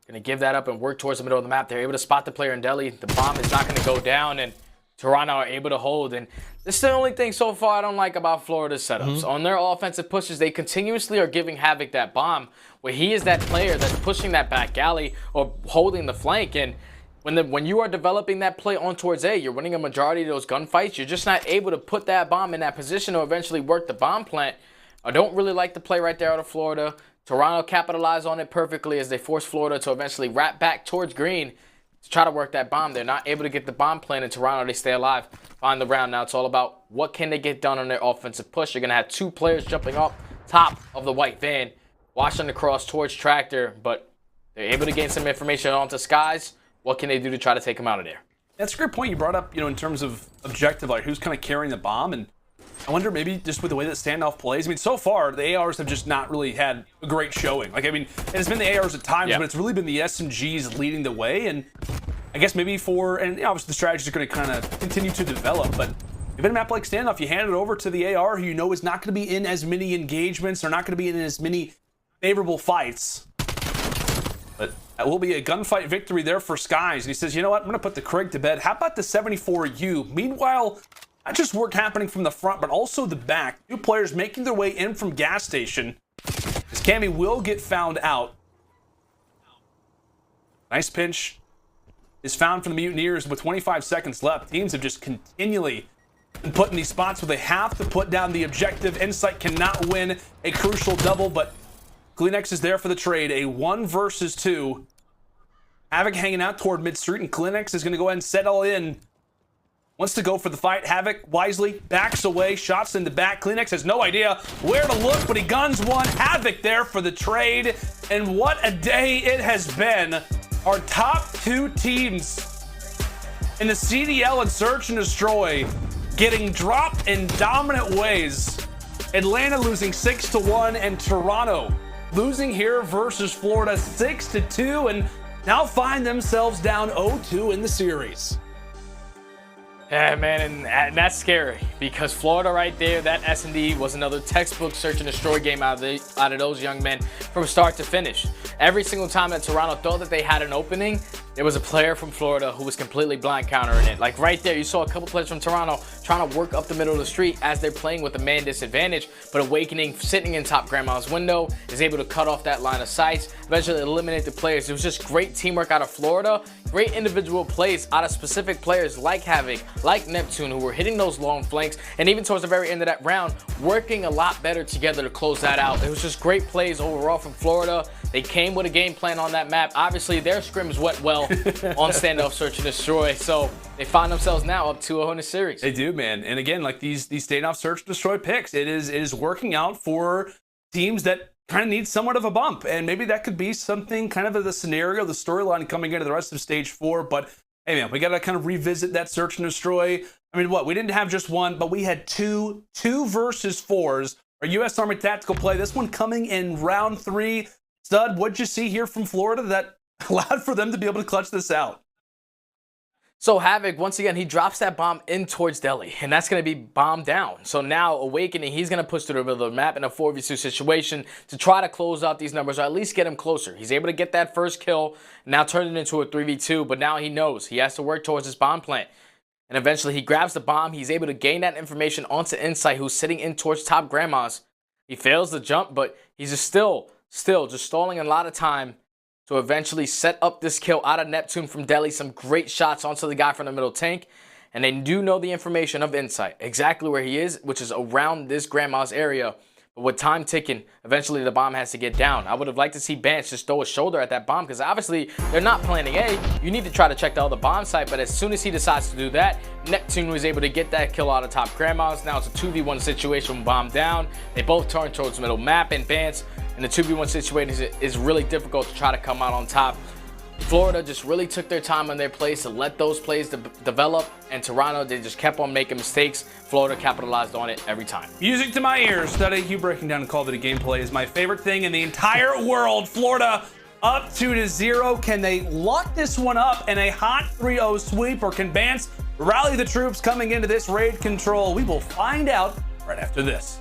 Gonna give that up and work towards the middle of the map. They're able to spot the player in Delhi. The bomb is not gonna go down, and Toronto are able to hold. And this is the only thing so far I don't like about Florida's setups. On their offensive pushes, they continuously are giving Havoc that bomb, where he is that player that's pushing that back alley or holding the flank. And when you are developing that play on towards A, you're winning a majority of those gunfights. You're just not able to put that bomb in that position or eventually work the bomb plant. I don't really like the play right there out of Florida. Toronto capitalized on it perfectly as they forced Florida to eventually wrap back towards green to try to work that bomb. They're not able to get the bomb plant in Toronto. They stay alive, find the round. Now it's all about what can they get done on their offensive push. You're going to have 2 players jumping up top of the white van, watching the cross towards Tractor, but they're able to gain some information onto Skies. What can they do to try to take him out of there? That's a great point you brought up, you know, in terms of objective, like who's kind of carrying the bomb. And I wonder maybe just with the way that standoff plays. I mean, so far, the ARs have just not really had a great showing. Like, I mean, it has been the ARs at times, but it's really been the SMGs leading the way. And I guess maybe and obviously the strategies are going to kind of continue to develop. But if in a map like standoff, you hand it over to the AR who you know is not going to be in as many engagements or not going to be in as many favorable fights, That will be a gunfight victory there for Skies. And he says, you know what? I'm going to put the Krig to bed. How about the 74U? Meanwhile, not just work happening from the front, but also the back. Two players making their way in from gas station. As Cammy will get found out. Nice pinch is found from the Mutineers with 25 seconds left. Teams have just continually been put in these spots where they have to put down the objective. Insight cannot win a crucial double, but Clayster is there for the trade. A 1 versus 2. Havoc hanging out toward mid-street, and Clayster is going to go ahead and settle in. Wants to go for the fight. Havoc wisely backs away. Shots in the back. Clayster has no idea where to look, but he guns one. Havoc there for the trade. And what a day it has been. Our top 2 teams in the CDL and Search and Destroy getting dropped in dominant ways. Atlanta losing 6-1, and Toronto losing here versus Florida 6-2, and now find themselves down 0-2 in the series. Yeah, man, and that's scary because Florida right there, that S&D was another textbook search and destroy game out of those young men from start to finish. Every single time that Toronto thought that they had an opening, there was a player from Florida who was completely blind countering it. Like right there, you saw a couple players from Toronto trying to work up the middle of the street as they're playing with a man disadvantage, but Awakening, sitting in top Grandma's window, is able to cut off that line of sight, eventually eliminate the players. It was just great teamwork out of Florida, great individual plays out of specific players like Havoc, like Neptune, who were hitting those long flanks, and even towards the very end of that round, working a lot better together to close that out. It was just great plays overall from Florida. They came with a game plan on that map. Obviously, their scrims went well on standoff search and destroy, so they find themselves now up 2-0 in the series. They do, man. And again, like these standoff search and destroy picks, it is working out for teams that kind of need somewhat of a bump, and maybe that could be something kind of the scenario, the storyline coming into the rest of stage 4. But hey, man, we got to kind of revisit that search and destroy. I mean, what? We didn't have just one, but we had two versus 4s. Our U.S. Army tactical play. This one coming in round 3. Stud, what'd you see here from Florida that allowed for them to be able to clutch this out? So Havoc, once again, he drops that bomb in towards Delhi, and that's going to be bombed down. So now Awakening, he's going to push to the middle of the map in a 4v2 situation to try to close out these numbers, or at least get him closer. He's able to get that first kill, now turn it into a 3v2, but now he knows he has to work towards his bomb plant. And eventually he grabs the bomb. He's able to gain that information onto Insight, who's sitting in towards top Grandma's. He fails the jump, but he's just still just stalling a lot of time to eventually set up this kill out of Neptune from Delhi. Some great shots onto the guy from the middle tank. And they do know the information of Insight, exactly where he is, which is around this Grandma's area. But with time ticking, eventually the bomb has to get down. I would have liked to see Bance just throw a shoulder at that bomb, because obviously they're not planning A. You need to try to check the other bomb site, but as soon as he decides to do that, Neptune was able to get that kill out of top Grandma's. Now it's a 2v1 situation, bomb down. They both turn towards the middle map, and Bance in the 2v1 situation is really difficult to try to come out on top. Florida just really took their time on their plays to let those plays develop, and Toronto, they just kept on making mistakes. Florida capitalized on it every time. Music to my ears. Study, you breaking down Call of Duty gameplay is my favorite thing in the entire world. Florida up 2-0. Can they lock this one up in a hot 3-0 sweep, or can Bance rally the troops coming into this raid control? We will find out right after this.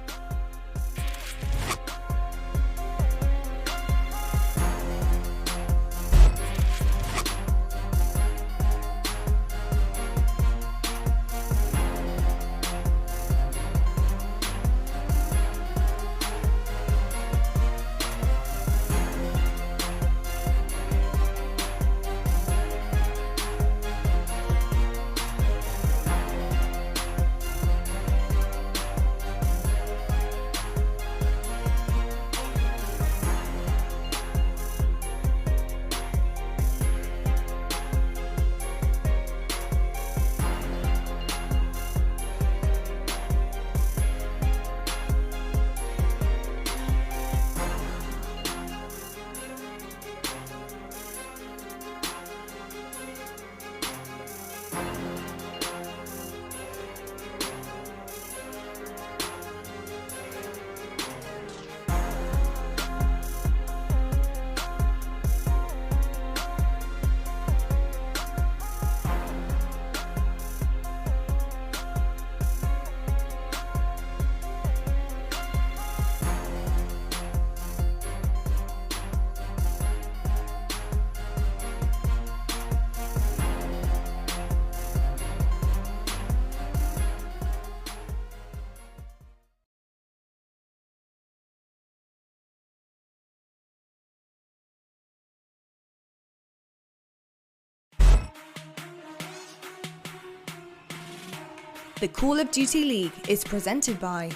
The Call of Duty League is presented by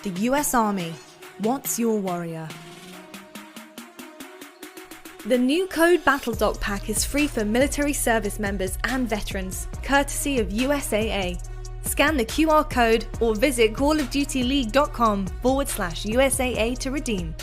the US Army. What's your warrior? The new Code Battle Dog Pack is free for military service members and veterans, courtesy of USAA. Scan the QR code or visit callofdutyleague.com/USAA to redeem.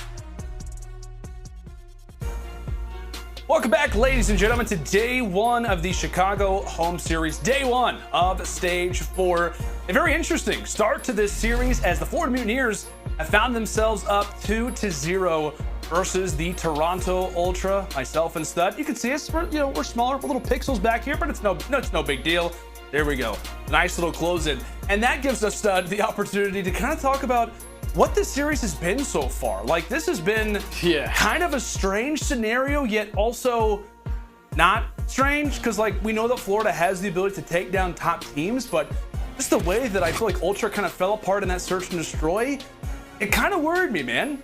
Welcome back, ladies and gentlemen, to day one of the Chicago home series, day one of stage 4. A very interesting start to this series as the Florida Mutineers have found themselves up 2-0 versus the Toronto Ultra. Myself and Stud, you can see us, we're smaller, little pixels back here, but it's no big deal. There we go, nice little close in, and that gives us, Stud, the opportunity to kind of talk about what this series has been so far. Like, this has been kind of a strange scenario, yet also not strange, because like we know that Florida has the ability to take down top teams, but just the way that I feel like Ultra kind of fell apart in that search and destroy, it kind of worried me, man.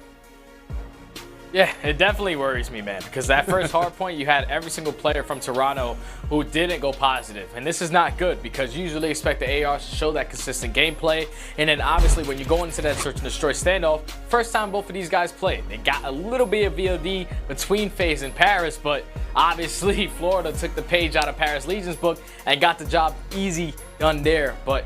Yeah, it definitely worries me, man, because that first hard point, you had every single player from Toronto who didn't go positive. And this is not good because you usually expect the ARs to show that consistent gameplay. And then obviously when you go into that search and destroy standoff, first time both of these guys played, they got a little bit of VOD between FaZe and Paris, but obviously Florida took the page out of Paris Legion's book and got the job easy done there. But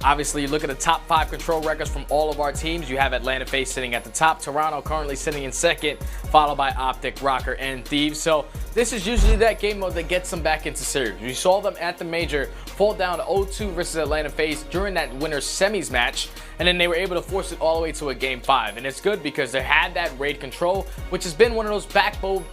obviously, you look at the top 5 control records from all of our teams. You have Atlanta FaZe sitting at the top, Toronto currently sitting in second, followed by OpTic, Røkkr, and Thieves. So this is usually that game mode that gets them back into series. We saw them at the major fall down to 0-2 versus Atlanta FaZe during that winner's semis match, and then they were able to force it all the way to a game 5. And it's good because they had that raid control, which has been one of those backbone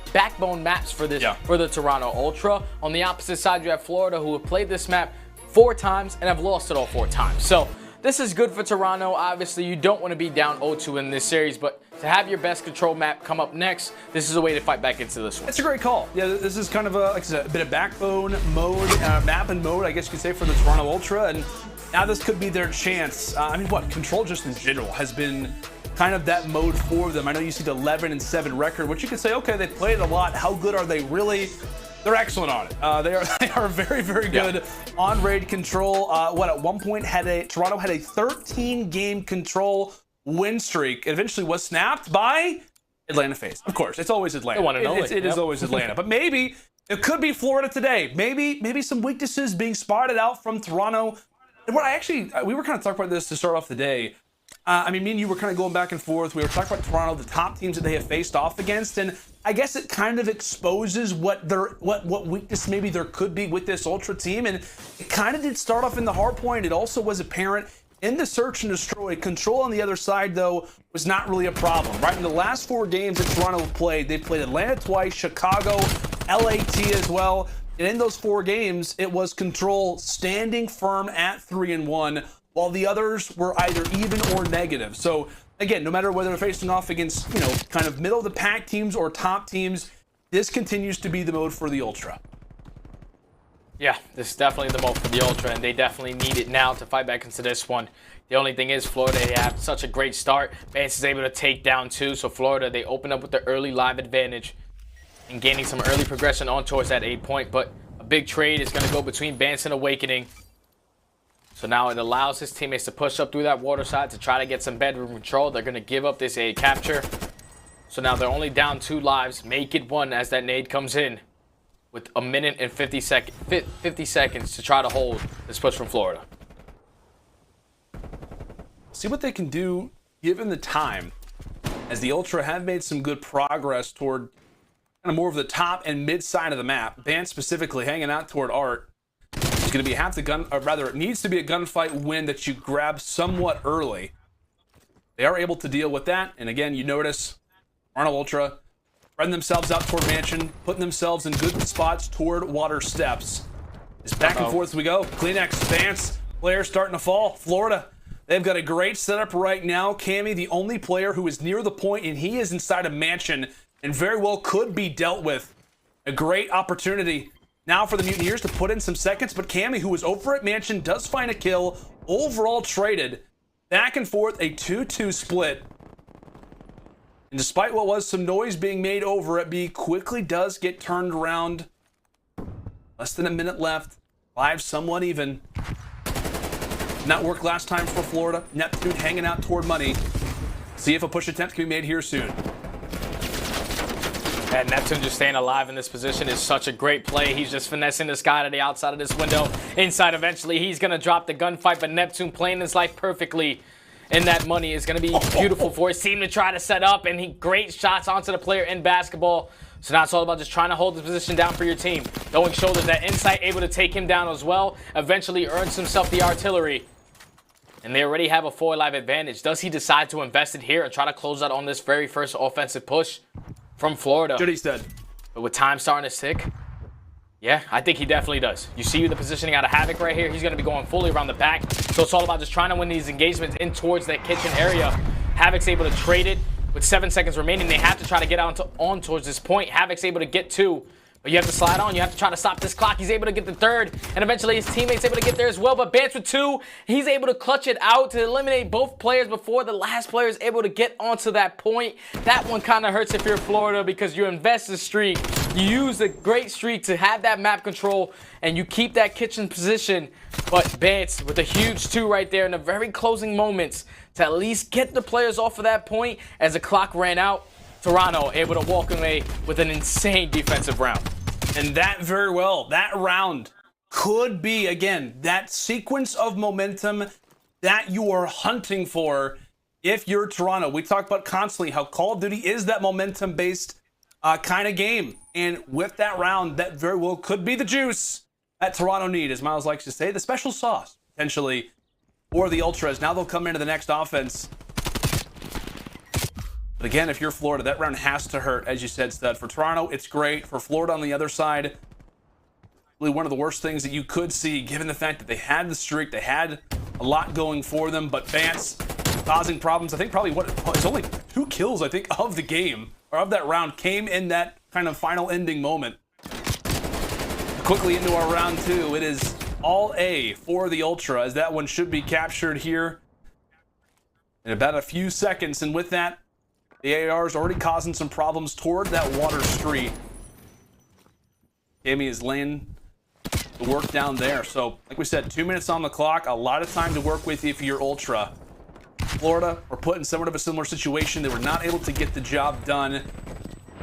maps for this for the Toronto Ultra. On the opposite side, you have Florida, who have played this map 4 times and have lost it all 4 times. So this is good for Toronto. Obviously, you don't want to be down 0-2 in this series, but to have your best control map come up next, this is a way to fight back into this one. It's a great call. Yeah, this is kind of a, like I said, a bit of backbone mode, map and mode, I guess you could say, for the Toronto Ultra. And now this could be their chance. I mean, control just in general has been kind of that mode for them. I know you see the 11-7 record, which you could say, okay, they've played a lot. How good are they really? They're excellent on it. They are very, very good on raid control. At one point Toronto had a 13-game control win streak. It eventually was snapped by Atlanta FaZe. Of course, it's always Atlanta. It is always Atlanta. But maybe it could be Florida today. Maybe some weaknesses being spotted out from Toronto. And we were kind of talking about this to start off the day. I mean, me and you were kind of going back and forth. We were talking about Toronto, the top teams that they have faced off against, and I guess it kind of exposes what weakness maybe there could be with this Ultra team. And it kind of did start off in the hard point. It also was apparent in the search and destroy. Control on the other side, though, was not really a problem, right? In the last 4 games that Toronto played, they played Atlanta twice, Chicago, LAT as well. And in those 4 games, it was Control standing firm at 3-1. While the others were either even or negative. So again, no matter whether they're facing off against, kind of middle of the pack teams or top teams, this continues to be the mode for the Ultra. Yeah, this is definitely the mode for the Ultra, and they definitely need it now to fight back into this one. The only thing is, Florida, they have such a great start. Vance is able to take down 2, so Florida, they open up with the early live advantage and gaining some early progression on towards that 8 point, but a big trade is going to go between Vance and Awakening. So now it allows his teammates to push up through that water side to try to get some bedroom control. They're going to give up this A capture. So now they're only down 2 lives. Make it 1 as that nade comes in with 1 minute and 50 seconds to try to hold this push from Florida. See what they can do given the time, as the Ultra have made some good progress toward kind of more of the top and mid side of the map. Vance specifically hanging out toward Art. It's going to be it needs to be a gunfight win that you grab somewhat early. They are able to deal with that. And again, you notice Toronto Ultra spreading themselves out toward Mansion, putting themselves in good spots toward water steps. It's back and forth we go. Kleenex, Vance, players starting to fall. Florida, they've got a great setup right now. Cammy, the only player who is near the point, and he is inside a Mansion and very well could be dealt with. A great opportunity now for the Mutineers to put in some seconds, but Cammy, who was over at Mansion, does find a kill. Overall traded. Back and forth, a 2-2 split. And despite what was some noise being made over it, B quickly does get turned around. Less than a minute left. 5 somewhat even. Not worked last time for Florida. Neptune hanging out toward money. See if a push attempt can be made here soon. And Neptune just staying alive in this position is such a great play. He's just finessing this guy to the outside of this window. Inside eventually, he's going to drop the gunfight, but Neptune playing his life perfectly. And that money is going to be beautiful for his team to try to set up. And he great shots onto the player in basketball. So now it's all about just trying to hold the position down for your team. Throwing shoulders, that insight able to take him down as well. Eventually earns himself the artillery. And they already have a 4 live advantage. Does he decide to invest it here and try to close out on this very first offensive push from Florida? Judy's dead. But with time starting to tick, yeah, I think he definitely does. You see the positioning out of Havoc right here. He's going to be going fully around the back. So it's all about just trying to win these engagements in towards that kitchen area. Havoc's able to trade it. With 7 seconds remaining, they have to try to get on towards this point. Havoc's able to get 2. But you have to slide on. You have to try to stop this clock. He's able to get the 3rd. And eventually his teammates able to get there as well. But Bance with 2. He's able to clutch it out to eliminate both players before the last player is able to get onto that point. That one kind of hurts if you're Florida because you invest the streak. You use the great streak to have that map control. And you keep that kitchen position. But Bance with a huge 2 right there in the very closing moments to at least get the players off of that point as the clock ran out. Toronto able to walk away with an insane defensive round. And that very well, that round could be, again, that sequence of momentum that you are hunting for if you're Toronto. We talk about constantly how Call of Duty is that momentum-based kind of game. And with that round, that very well could be the juice that Toronto need, as Miles likes to say, the special sauce, potentially, for the Ultras. Now they'll come into the next offense. But again, if you're Florida, that round has to hurt, as you said, Stud. For Toronto, it's great. For Florida on the other side, really one of the worst things that you could see, given the fact that they had the streak, they had a lot going for them, but Vance causing problems. I think probably it's only 2 kills, I think, of the game, or of that round, came in that kind of final ending moment. Quickly into our round 2, it is all A for the Ultra, as that one should be captured here in about a few seconds, and with that, the AR is already causing some problems toward that water street. Amy is laying the work down there. So, like we said, 2 minutes on the clock. A lot of time to work with if you're Ultra. Florida were put in somewhat of a similar situation. They were not able to get the job done.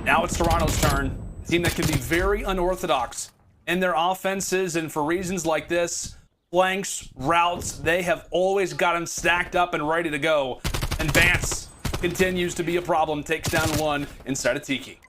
Now it's Toronto's turn. A team that can be very unorthodox in their offenses. And for reasons like this, flanks, routes, they have always got them stacked up and ready to go. And Vance continues to be a problem, takes down 1 inside of Tiki.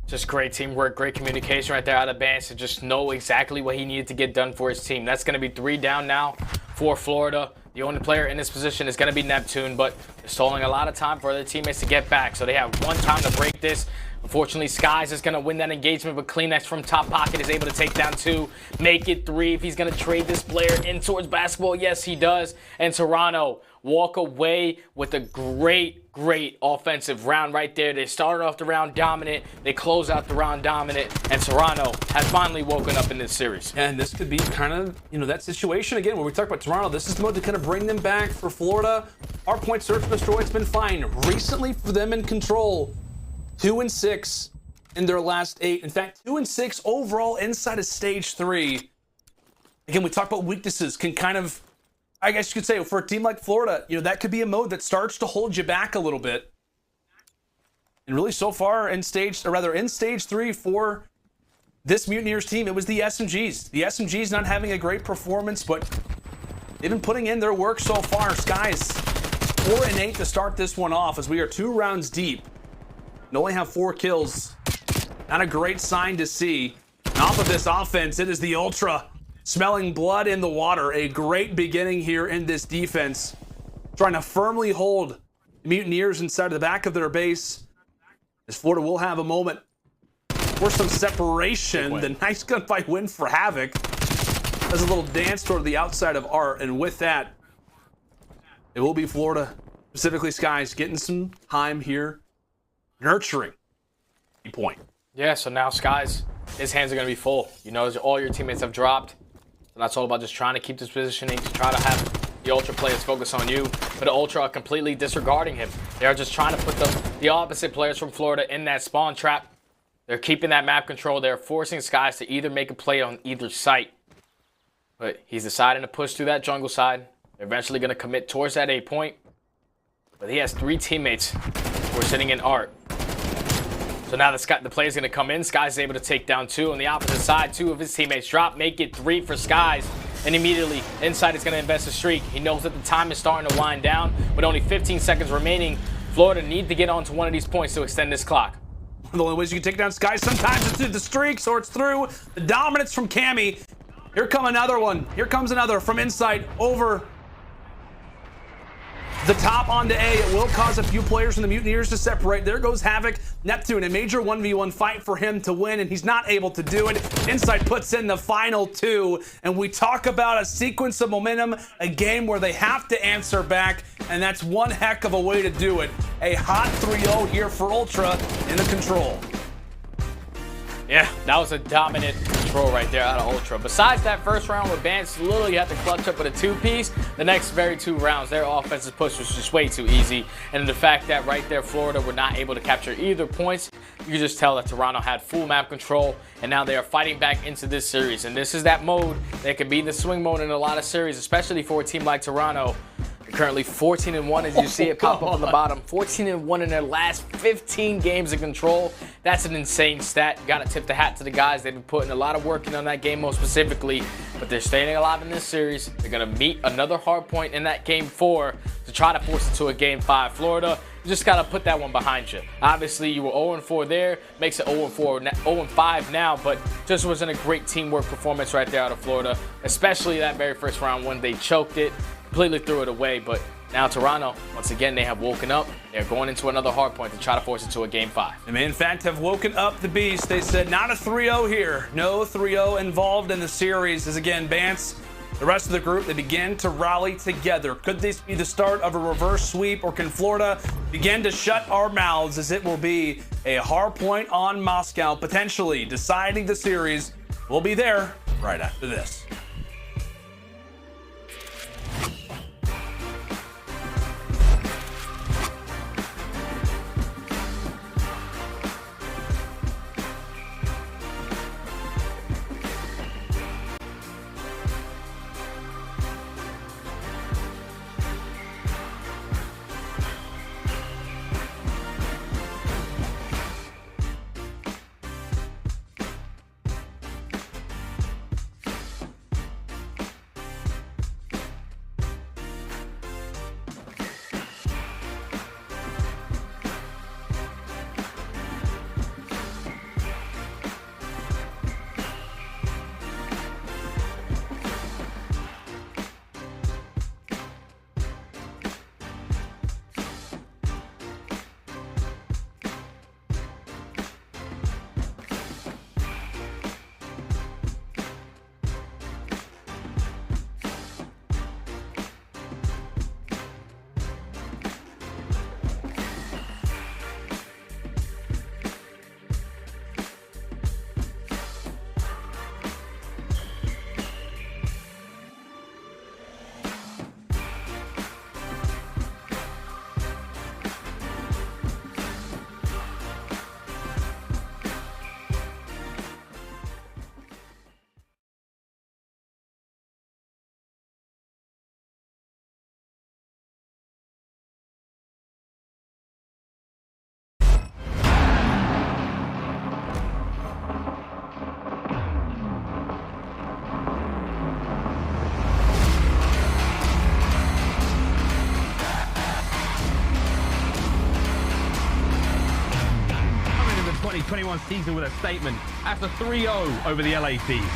Just great teamwork, great communication right there out of Vance to just know exactly what he needed to get done for his team. That's going to be 3 down now for Florida. The only player in this position is going to be Neptune, but they're stalling a lot of time for their teammates to get back. So they have 1 time to break this. Unfortunately, Skies is going to win that engagement, but Kleenex from top pocket is able to take down 2, make it 3. If he's going to trade this player in towards basketball, yes, he does. And Toronto walk away with a great offensive round right there. They started off the round dominant. They close out the round dominant. And Toronto has finally woken up in this series. And this could be kind of, that situation again where we talk about Toronto. This is the mode to kind of bring them back. For Florida, our point search and destroy, it's been fine. Recently for them in control, 2-6 in their last 8. In fact, 2-6 overall inside of stage 3. Again, we talk about weaknesses can kind of, I guess you could say, for a team like Florida, that could be a mode that starts to hold you back a little bit. And really so far in stage 3 for this Mutineers team, it was the SMGs. The SMGs not having a great performance, but they've been putting in their work so far. Skies 4-8 to start this one off as we are 2 rounds deep and only have 4 kills. Not a great sign to see. And off of this offense, it is the Ultra smelling blood in the water. A great beginning here in this defense. Trying to firmly hold the Mutineers inside of the back of their base. As Florida will have a moment for some separation. The nice gunfight win for Havoc. Does a little dance toward the outside of Art. And with that, it will be Florida, specifically Skies, getting some time here. Nurturing the point. Yeah, so now Skies, his hands are going to be full. All your teammates have dropped. So that's all about just trying to keep this positioning, to try to have the Ultra players focus on you. But the Ultra are completely disregarding him. They are just trying to put the opposite players from Florida in that spawn trap. They're keeping that map control. They're forcing Skies to either make a play on either site. But he's deciding to push through that jungle side. They're eventually going to commit towards that A point. But he has 3 teammates who are sitting in Art. So now the player's going to come in. Sky's able to take down 2. On the opposite side, 2 of his teammates drop, make it 3 for Skies. And immediately, Inside is going to invest a streak. He knows that the time is starting to wind down. With only 15 seconds remaining, Florida need to get onto one of these points to extend this clock. One of the only ways you can take down Sky, sometimes it's through the streaks or it's through the dominance from Cammy. Here comes another one. Here comes another from Inside over the top onto A. It will cause a few players from the Mutineers to separate. There goes Havoc. Neptune, a major 1v1 fight for him to win, and he's not able to do it. Inside puts in the final 2, and we talk about a sequence of momentum, a game where they have to answer back, and that's one heck of a way to do it. A hot 3-0 here for Ultra in the control. Yeah, that was a dominant control right there out of Ultra. Besides that first round with Bance, literally had to clutch up with a 2-piece. The next very 2 rounds, their offensive push was just way too easy. And the fact that right there, Florida were not able to capture either points, you can just tell that Toronto had full map control. And now they are fighting back into this series. And this is that mode that can be the swing mode in a lot of series, especially for a team like Toronto. Currently 14-1 as you see it pop up on the bottom. 14-1 in their last 15 games of control. That's an insane stat. Got to tip the hat to the guys. They've been putting a lot of work in on that game mode specifically, but they're staying alive in this series. They're going to meet another hard point in that game 4 to try to force it to a game 5. Florida, you just got to put that one behind you. Obviously, you were 0-4 there. Makes it 0-5 now, but just wasn't a great teamwork performance right there out of Florida, especially that very first round when they choked it. Completely threw it away, but now Toronto, once again, they have woken up. They're going into another hard point to try to force it to a game 5. And they, in fact, have woken up the beast. They said not a 3-0 here. No 3-0 involved in the series. As again, Bance, the rest of the group, they begin to rally together. Could this be the start of a reverse sweep, or can Florida begin to shut our mouths, as it will be a hard point on Moscow, potentially deciding the series? We'll be there right after this. Season with a statement. That's a 3-0 over the LA Thieves.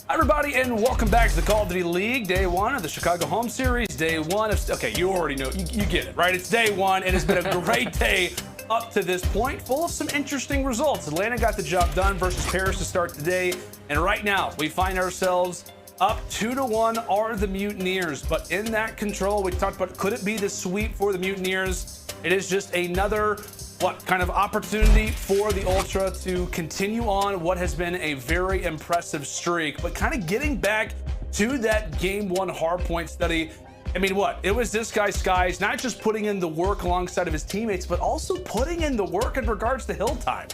Hi everybody, and welcome back to the Call of Duty League, day 1 of the Chicago home series, day 1 of, okay, you already know, you get it, right? It's day 1. It has been a great day up to this point, full of some interesting results. Atlanta got the job done versus Paris to start the day, and right now we find ourselves up 2-1 are the Mutineers. But in that control, we talked about, could it be the sweep for the Mutineers? It is just another kind of opportunity for the Ultra to continue on what has been a very impressive streak, but kind of getting back to that game 1 hardpoint study. I mean, what? It was this guy, Skies, not just putting in the work alongside of his teammates, but also putting in the work in regards to hill time.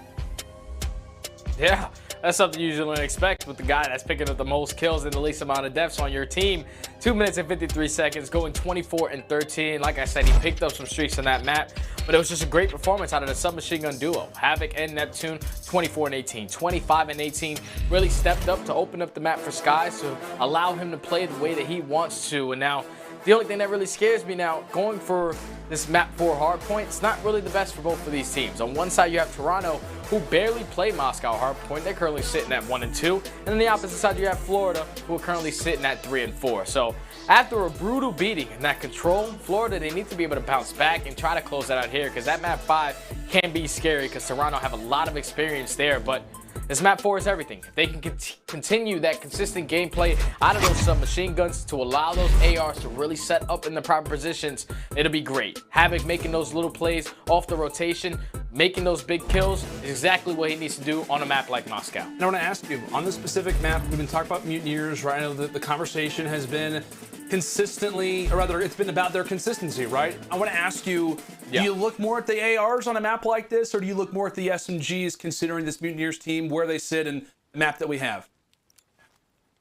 Yeah, that's something you usually don't expect with the guy that's picking up the most kills and the least amount of deaths on your team. 2 minutes and 53 seconds, going 24 and 13. Like I said, he picked up some streaks on that map, but it was just a great performance out of the submachine gun duo. Havoc and Neptune, 24 and 18, 25 and 18. Really stepped up to open up the map for Skies to allow him to play the way that he wants to. And now, the only thing that really scares me now, going for this map 4 hardpoint, it's not really the best for both of these teams. On one side, you have Toronto, who barely play Moscow hardpoint. They're currently sitting at 1 and 2. And on the opposite side, you have Florida, who are currently sitting at 3 and 4. So after a brutal beating in that control, Florida, they need to be able to bounce back and try to close that out here, because that map 5 can be scary, because Toronto have a lot of experience there. But this map 4 is everything. If they can continue that consistent gameplay out of those submachine guns to allow those ARs to really set up in the proper positions, it'll be great. Havoc making those little plays off the rotation, making those big kills is exactly what he needs to do on a map like Moscow. And I want to ask you, on this specific map, we've been talking about Mutineers, right? I know that the conversation has been consistently, or rather, it's been about their consistency, right? I want to ask you, do you look more at the ARs on a map like this, or do you look more at the SMGs, considering this Mutineers team, where they sit in the map that we have?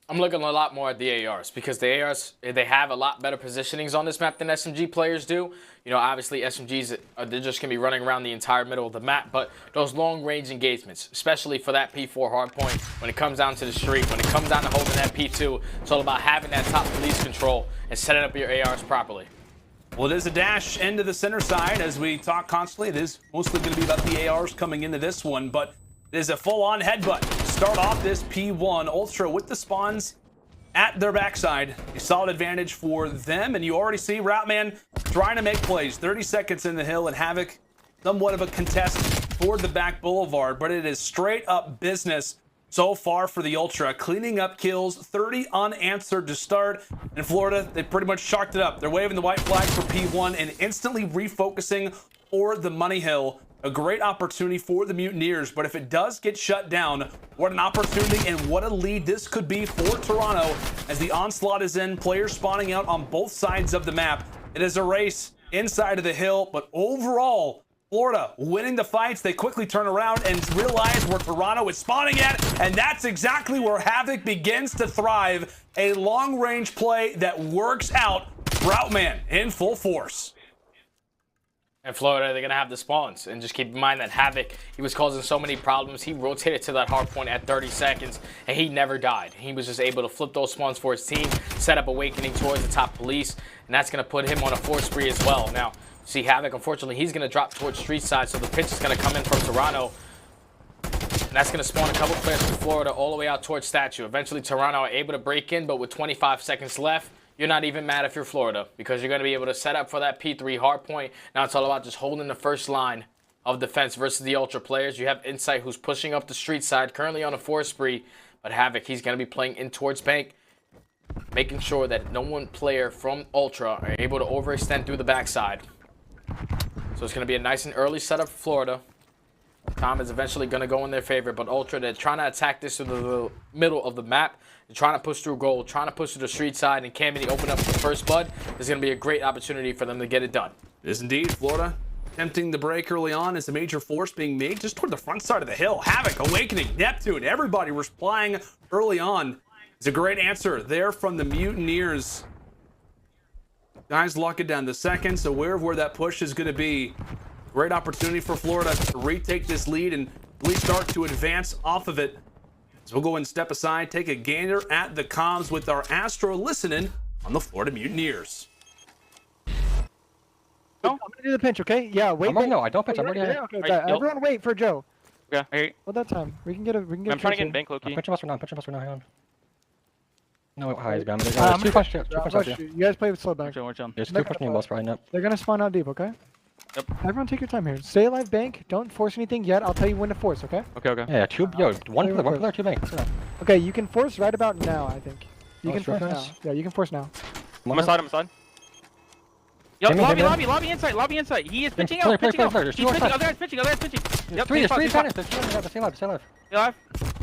I'm looking a lot more at the ARs, because the ARs, they have a lot better positionings on this map than SMG players do. You know, obviously SMGs, they're just going to be running around the entire middle of the map, but those long-range engagements, especially for that P4 hardpoint, when it comes down to the street, when it comes down to holding that P2, it's all about having that top police control and setting up your ARs properly. Well, it is a dash into the center side. As we talk constantly, it is mostly going to be about the ARs coming into this one, but it is a full-on headbutt to start off this P1. Ultra with the spawns at their backside. A solid advantage for them, and you already see Routman trying to make plays. 30 seconds in the hill, and Havoc somewhat of a contest toward the back boulevard, but it is straight up business so far for the Ultra. Cleaning up kills, 30 unanswered to start. In Florida, they pretty much chalked it up. They're waving the white flag for P1 and instantly refocusing for the money hill. A great opportunity for the Mutineers, but if it does get shut down, what an opportunity and what a lead this could be for Toronto as the onslaught is in, players spawning out on both sides of the map. It is a race inside of the hill, but overall, Florida winning the fights. They quickly turn around and realize where Toronto is spawning at, and that's exactly where Havoc begins to thrive. A long-range play that works out. Routman in full force. In Florida, they're going to have the spawns. And just keep in mind that Havoc, he was causing so many problems. He rotated to that hard point at 30 seconds, and he never died. He was just able to flip those spawns for his team, set up Awakening towards the top police, and that's going to put him on a 4 spree as well. Now, see Havoc, unfortunately, he's going to drop towards street side, so the pitch is going to come in from Toronto. And that's going to spawn a couple players from Florida all the way out towards Statue. Eventually, Toronto are able to break in, but with 25 seconds left, you're not even mad if you're Florida, because you're going to be able to set up for that P3 hard point. Now it's all about just holding the first line of defense versus the Ultra players. You have Insight, who's pushing up the street side, currently on a 4 spree, but Havoc, he's going to be playing in towards Bank, making sure that no one player from Ultra are able to overextend through the backside. So it's going to be a nice and early setup for Florida. Time is eventually going to go in their favor, but Ultra, they're trying to attack this to the middle of the map. They're trying to push through gold, trying to push to the street side, and Kamini open up the first blood. There's going to be a great opportunity for them to get it done. It is indeed. Florida attempting the break early on as a major force being made just toward the front side of the hill. Havoc, Awakening, Neptune, everybody replying early on. It's a great answer there from the Mutineers. Guys locking down the seconds, aware of where that push is going to be. Great opportunity for Florida to retake this lead and really start to advance off of it. So we'll go and step aside, take a gander at the comms with our Astro listening on the Florida Mutineers. No, I'm gonna do the pinch, okay? Yeah, wait. No, I don't pinch. I'm already here. Okay, everyone wait for Joe. Okay. Well, that time we can get a. I'm trying to get in bank, low-key. Pinch him us for now. Hang on. No, hi, he's gone. There's two pushes. You guys play with slow back. There's 2 pushing boss right now. They're gonna spawn out deep, okay? Yep. Everyone take your time here. Stay alive, bank. Don't force anything yet. I'll tell you when to force, okay? Okay. Yeah, one player, 2 bank. Okay, you can force right about now, I think. You can force now. Yeah, you can force now. I'm aside. Yo, lobby inside. He is pitching out. He's pitching. Other guy's pitching. Yep, three, stay alive. You alive?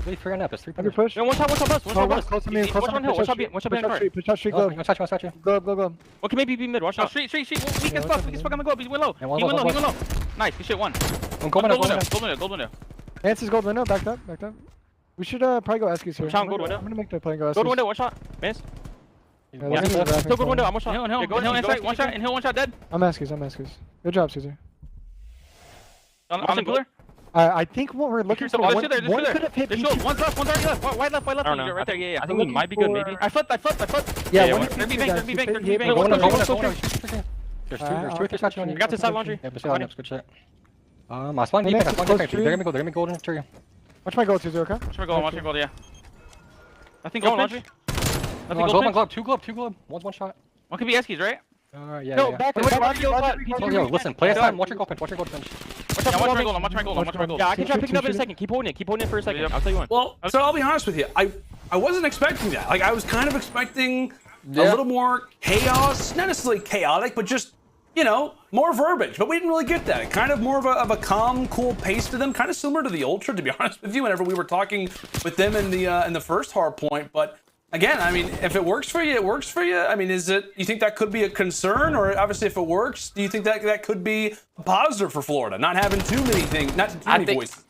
Wait, 3 on up. It's 3 Under push. No, one shot bus. One shot bus. Close to me. Watch on hill. Watch out behind card. Push out street. Globe. One statue. Globe. What can maybe be mid? Watch out. Street. Weak as fuck. I'm gonna go up. He went low. He went low. Nice. Good shit. One. Gold window. Lance is gold window. Backed up. We should probably go Eskies here. Gold window. I'm gonna make the play go Eskies. Gold window. One shot. Miss. Yeah, Still good window. I'm one shot. Hill inside. One shot. And Hill one shot dead. I'm Eskies. Good job, Caesar. On the pillar. I think what we're looking for. One could have hit P2. One's already left. Wide left. I don't know. Right there. Yeah. I think we might be good, maybe. I flipped. Yeah, one. They're B bank. There's 2 or 3 statues on you. We got to side laundry. Yeah, good shit. I spawned deep. They're gonna be golden tree. Watch my gold, Caesar, okay? Watch my gold, yeah. I think gold laundry. I think gold, globe. 2 globe. One's one shot. One could be Eskies, right? Yeah. No, back. Yo, listen, play aside. Watch your gold pinch. Watch my gold. Yeah, I can try picking up in a second. Keep holding it for a second. I'll tell you when. Well, so I'll be honest with you. I wasn't expecting that. Like, I was kind of expecting a little more chaos. Not necessarily chaotic, but just, you know, more verbiage. But we didn't really get that. Kind of more of a calm, cool pace to them. Kind of similar to the Ultra, to be honest with you, whenever we were talking with them in the first hard point. But again, I mean, if it works for you, it works for you. I mean, you think that could be a concern? Or obviously, if it works, do you think that could be a positive for Florida? Not having too many voices.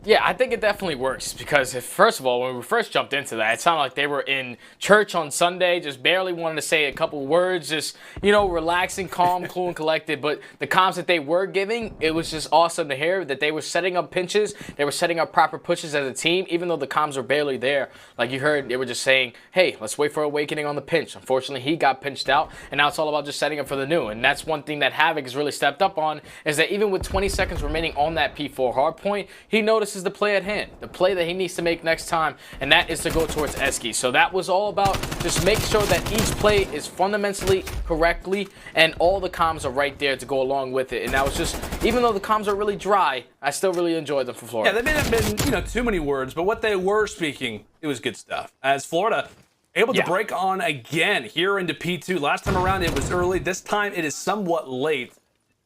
Yeah, I think it definitely works because, first of all, when we first jumped into that, it sounded like they were in church on Sunday, just barely wanted to say a couple words, just, you know, relaxing, calm, cool, and collected. But the comms that they were giving, it was just awesome to hear that they were setting up pinches, they were setting up proper pushes as a team, even though the comms were barely there. Like you heard, they were just saying, hey, let's wait for Awakening on the pinch. Unfortunately, he got pinched out, and now it's all about just setting up for the new. And that's one thing that Havoc has really stepped up on, is that even with 20 seconds remaining on that P4 hardpoint, he notices the play at hand, the play that he needs to make next time, and that is to go towards Eski. So that was all about just make sure that each play is fundamentally correctly, and all the comms are right there to go along with it. And that was just, even though the comms are really dry, I still really enjoyed them for Florida. Yeah, they may have been, you know, too many words, but what they were speaking, it was good stuff. As Florida able to break on again here into P2. Last time around, it was early. This time, it is somewhat late.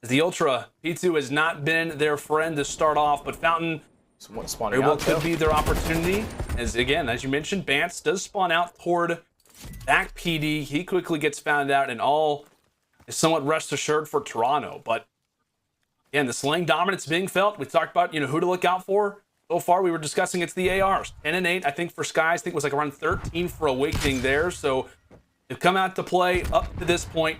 As the Ultra, P2 has not been their friend to start off, but Fountain very well could be their opportunity. As again, as you mentioned, Bance does spawn out toward back PD. He quickly gets found out, and all is somewhat rest assured for Toronto. But again, the slaying dominance being felt. We talked about, you know, who to look out for. So far, we were discussing it's the ARs. 10 and 8, I think, for Skies. I think it was like around 13 for Awakening there. So they've come out to play up to this point.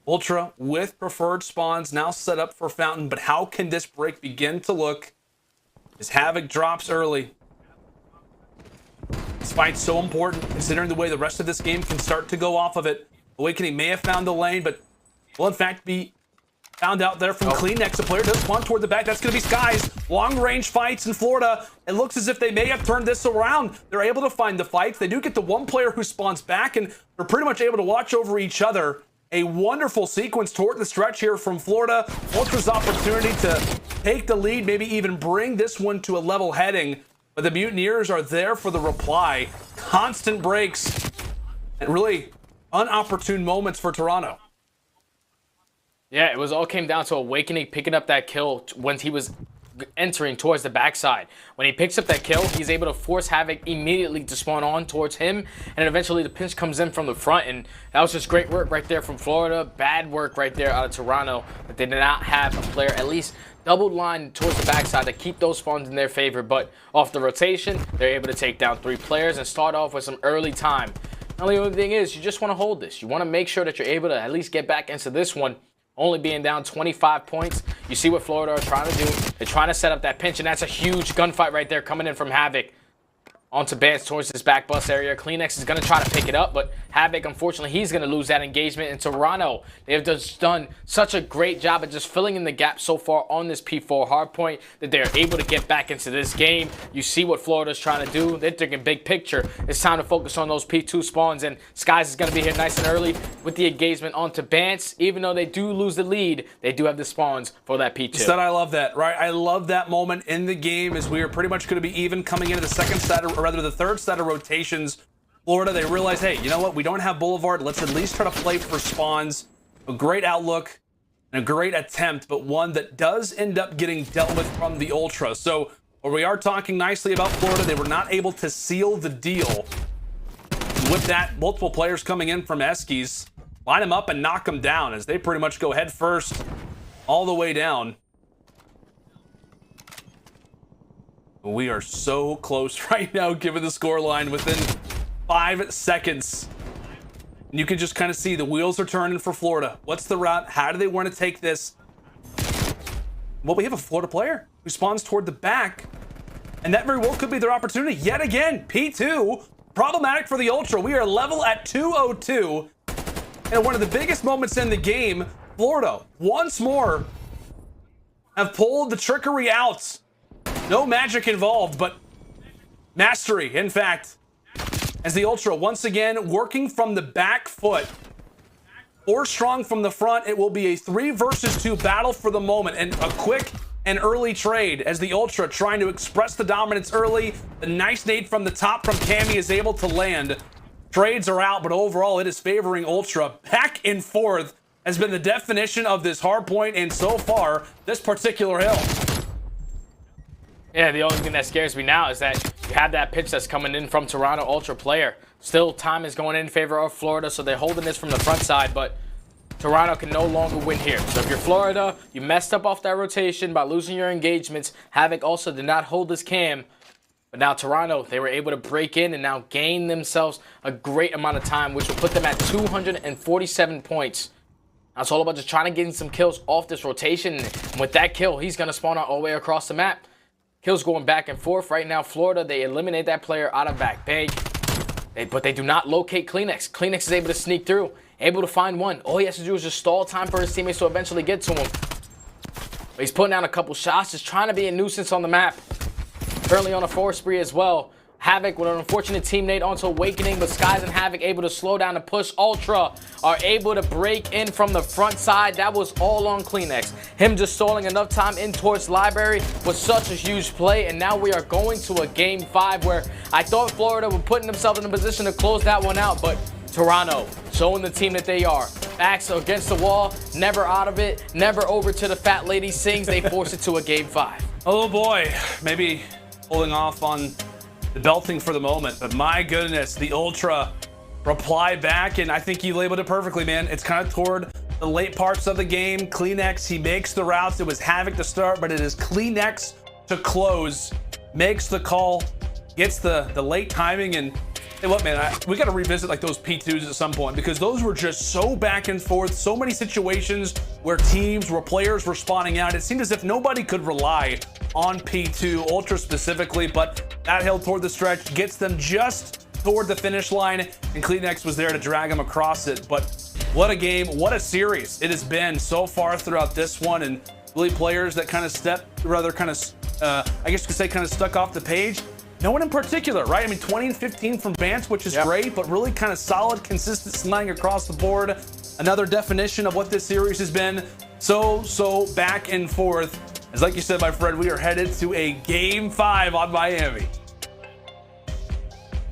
Ultra with preferred spawns now set up for Fountain. But how can this break begin to look as Havoc drops early? This fight's so important, considering the way the rest of this game can start to go off of it. Awakening may have found the lane, but will in fact be found out there from Kleenex. The player does spawn toward the back. That's going to be Skies. Long-range fights in Florida. It looks as if they may have turned this around. They're able to find the fights. They do get the one player who spawns back, and they're pretty much able to watch over each other. A wonderful sequence toward the stretch here from Florida. Ultra's opportunity to take the lead, maybe even bring this one to a level heading. But the Mutineers are there for the reply. Constant breaks and really unopportune moments for Toronto. Yeah, it was all came down to Awakening picking up that kill when he was entering towards the backside. When he picks up that kill, he's able to force Havoc immediately to spawn on towards him, and eventually the pinch comes in from the front, and that was just great work right there from Florida. Bad work right there out of Toronto, that they did not have a player at least doubled line towards the backside to keep those spawns in their favor. But off the rotation, they're able to take down 3 players and start off with some early time. Now the only thing is, you just want to hold this. You want to make sure that you're able to at least get back into this one, only being down 25 points. You see what Florida are trying to do. They're trying to set up that pinch, and that's a huge gunfight right there coming in from Havoc. Onto Bance towards this back bus area. Kleenex is going to try to pick it up, but Havoc, unfortunately, he's going to lose that engagement. In Toronto, they have just done such a great job at just filling in the gap so far on this P4 hardpoint that they're able to get back into this game. You see what Florida's trying to do. They're thinking big picture. It's time to focus on those P2 spawns, and Skies is going to be here nice and early with the engagement onto Bance. Even though they do lose the lead, they do have the spawns for that P2. Instead, I love that, right? I love that moment in the game as we are pretty much going to be even coming into the second set, or rather the third set of rotations. Florida, they realize, hey, you know what? We don't have Boulevard. Let's at least try to play for spawns. A great outlook and a great attempt, but one that does end up getting dealt with from the Ultra. So But we are talking nicely about Florida. They were not able to seal the deal. And with that, multiple players coming in from Eskies. Line them up and knock them down as they pretty much go head first all the way down. We are so close right now, given the scoreline within 5 seconds. And you can just kind of see the wheels are turning for Florida. What's the route? How do they want to take this? Well, we have a Florida player who spawns toward the back, and that very well could be their opportunity yet again. P2, problematic for the Ultra. We are level at 202. And one of the biggest moments in the game, Florida, once more, have pulled the trickery out. No magic involved, but mastery, in fact, as the Ultra once again working from the back foot. 4 strong from the front. It will be a 3 versus 2 battle for the moment, and a quick and early trade as the Ultra trying to express the dominance early. The nice nade from the top from Cammy is able to land. Trades are out, but overall it is favoring Ultra. Back and forth has been the definition of this hard point, and so far, this particular hill. Yeah, the only thing that scares me now is that you have that pitch that's coming in from Toronto Ultra player. Still, time is going in favor of Florida, so they're holding this from the front side, but Toronto can no longer win here. So if you're Florida, you messed up off that rotation by losing your engagements. Havoc also did not hold his cam. But now Toronto, they were able to break in and now gain themselves a great amount of time, which will put them at 247 points. Now it's all about just trying to get some kills off this rotation. And with that kill, he's going to spawn out all the way across the map. Kills going back and forth. Right now, Florida, they eliminate that player out of back bay. But they do not locate Kleenex. Kleenex is able to sneak through, able to find one. All he has to do is just stall time for his teammates to eventually get to him. But he's putting down a couple shots, just trying to be a nuisance on the map. Currently on a 4 spree as well. Havoc with an unfortunate teammate onto Awakening, but Skies and Havoc able to slow down and push. Ultra are able to break in from the front side. That was all on Kleenex. Him just stalling enough time in towards Library was such a huge play, and now we are going to a game 5 where I thought Florida were putting themselves in a position to close that one out, but Toronto showing the team that they are. Backs against the wall, never out of it, never over to the fat lady sings. They force it to a game 5. Oh boy, maybe holding off on the belting for the moment, but my goodness, the Ultra reply back, and I think you labeled it perfectly, man. It's kind of toward the late parts of the game. Kleenex, he makes the routes. It was Havoc to start, but it is Kleenex to close. Makes the call, gets the late timing, and hey, what, man, we got to revisit like those P2s at some point, because those were just so back and forth, so many situations where players were spawning out. It seemed as if nobody could rely on P2, Ultra specifically, but that hill toward the stretch gets them just toward the finish line, and Kleenex was there to drag them across it. But what a game, what a series it has been so far throughout this one, and really players that kind of I guess you could say kind of stuck off the page. No one in particular, right? I mean, 20 and 15 from Vance, which is great, but really kind of solid, consistent slaying across the board. Another definition of what this series has been. So back and forth. As like you said, my friend, we are headed to a game 5 on Miami.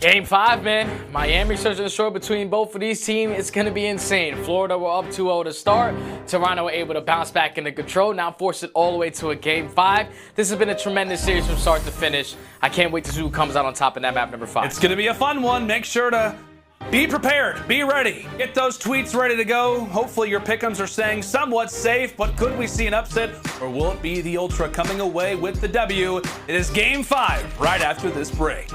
Game 5, man. Miami search and destroy between both of these teams. It's going to be insane. Florida were up 2-0 to start. Toronto were able to bounce back into control. Now force it all the way to a game 5. This has been a tremendous series from start to finish. I can't wait to see who comes out on top in that map number 5. It's going to be a fun one. Make sure to be prepared. Be ready. Get those tweets ready to go. Hopefully your pick'ems are staying somewhat safe, but could we see an upset, or will it be the Ultra coming away with the W? It is game 5 right after this break.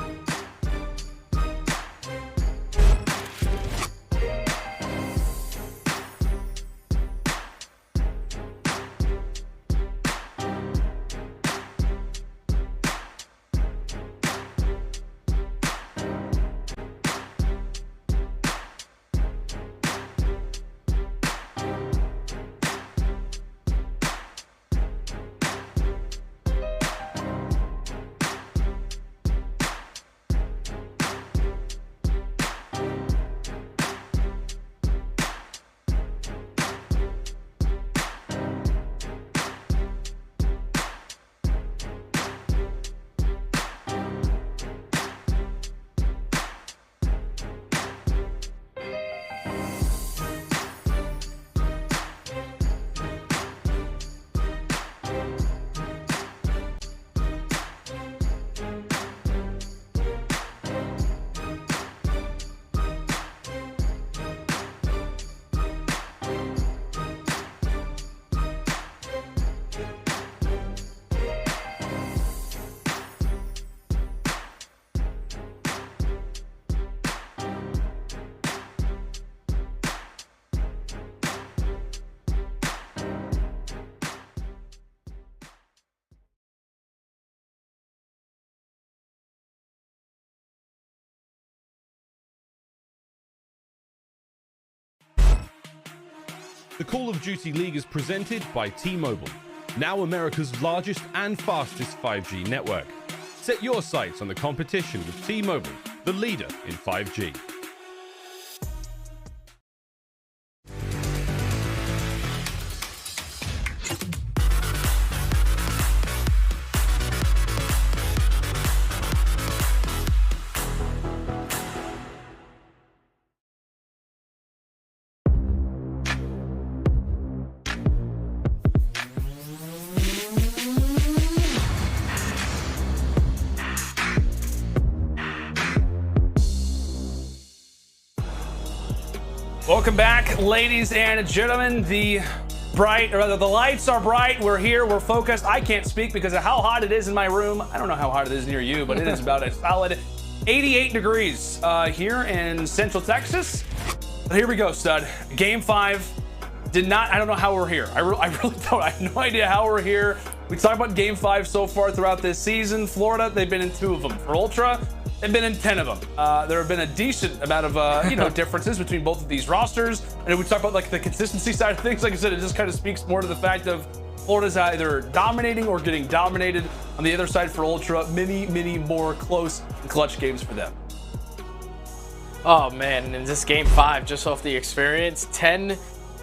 The Call of Duty League is presented by T-Mobile, now America's largest and fastest 5G network. Set your sights on the competition with T-Mobile, the leader in 5G. Welcome back, ladies and gentlemen. The lights are bright. We're here. We're focused. I can't speak because of how hot it is in my room. I don't know how hot it is near you, but it is about a solid 88 degrees here in Central Texas. But here we go, stud. Game 5. I don't know how we're here. I really don't. I have no idea how we're here. We talked about Game 5 so far throughout this season. Florida, they've been in 2 of them. For Ultra, they've been in 10 of them. There have been a decent amount of differences between both of these rosters. And we talk about like the consistency side of things. Like I said, it just kind of speaks more to the fact of Florida's either dominating or getting dominated. On the other side for Ultra, many more close and clutch games for them. Oh man, in this Game 5, just off the experience, 10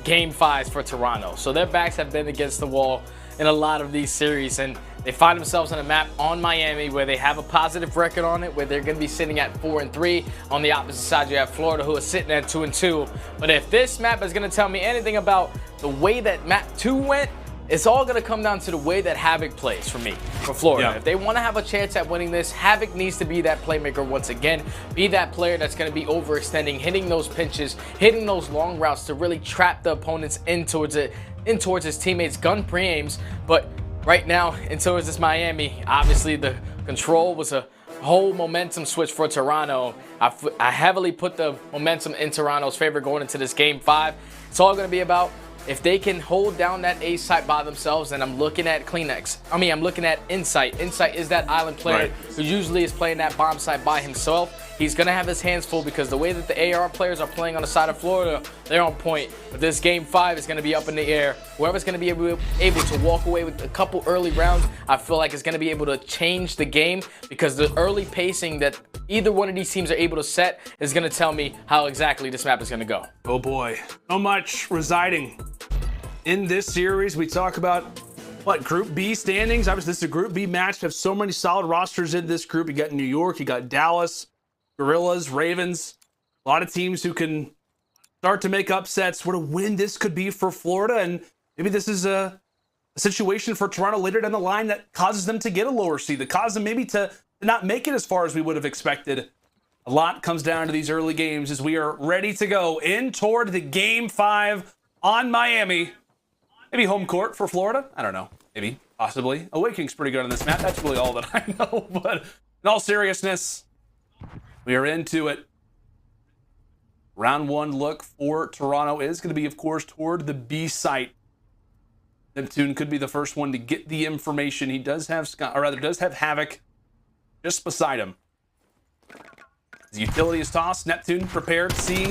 Game 5s for Toronto. So their backs have been against the wall in a lot of these series, and they find themselves on a map on Miami where they have a positive record on it, where they're going to be sitting at 4-3. On the opposite side, you have Florida, who is sitting at 2-2. But if this map is going to tell me anything about the way that map 2 went, it's all going to come down to the way that Havoc plays for me, for Florida. Yeah. If they want to have a chance at winning this, Havoc needs to be that playmaker once again, be that player that's going to be overextending, hitting those pinches, hitting those long routes to really trap the opponents in towards his teammates' gun pre-aims. But right now, in towards this Miami, obviously the control was a whole momentum switch for Toronto. I heavily put the momentum in Toronto's favor going into this Game 5. It's all going to be about if they can hold down that A site by themselves. And I'm looking at I'm looking at Insight. Insight is that island player who usually is playing that bomb site by himself. He's going to have his hands full because the way that the AR players are playing on the side of Florida, they're on point. But this Game 5 is going to be up in the air. Whoever's going to be able to walk away with a couple early rounds, I feel like is going to be able to change the game, because the early pacing that either one of these teams are able to set is going to tell me how exactly this map is going to go. Oh boy, so much residing in this series. We talk about Group B standings. Obviously, this is a Group B match. We have so many solid rosters in this group. You got New York, you got Dallas, Guerrillas, Ravens. A lot of teams who can start to make upsets. What a win this could be for Florida. And maybe this is a situation for Toronto later down the line that causes them to get a lower seed, that causes them maybe to not make it as far as we would have expected. A lot comes down to these early games as we are ready to go in toward the Game 5 on Miami. Maybe home court for Florida. I don't know. Maybe. Possibly. Awakening's pretty good on this map. That's really all that I know. But in all seriousness, we are into it. Round 1 look for Toronto is going to be, of course, toward the B site. Neptune could be the first one to get the information. He does have does have Havoc just beside him. The utility is tossed. Neptune prepared, seeing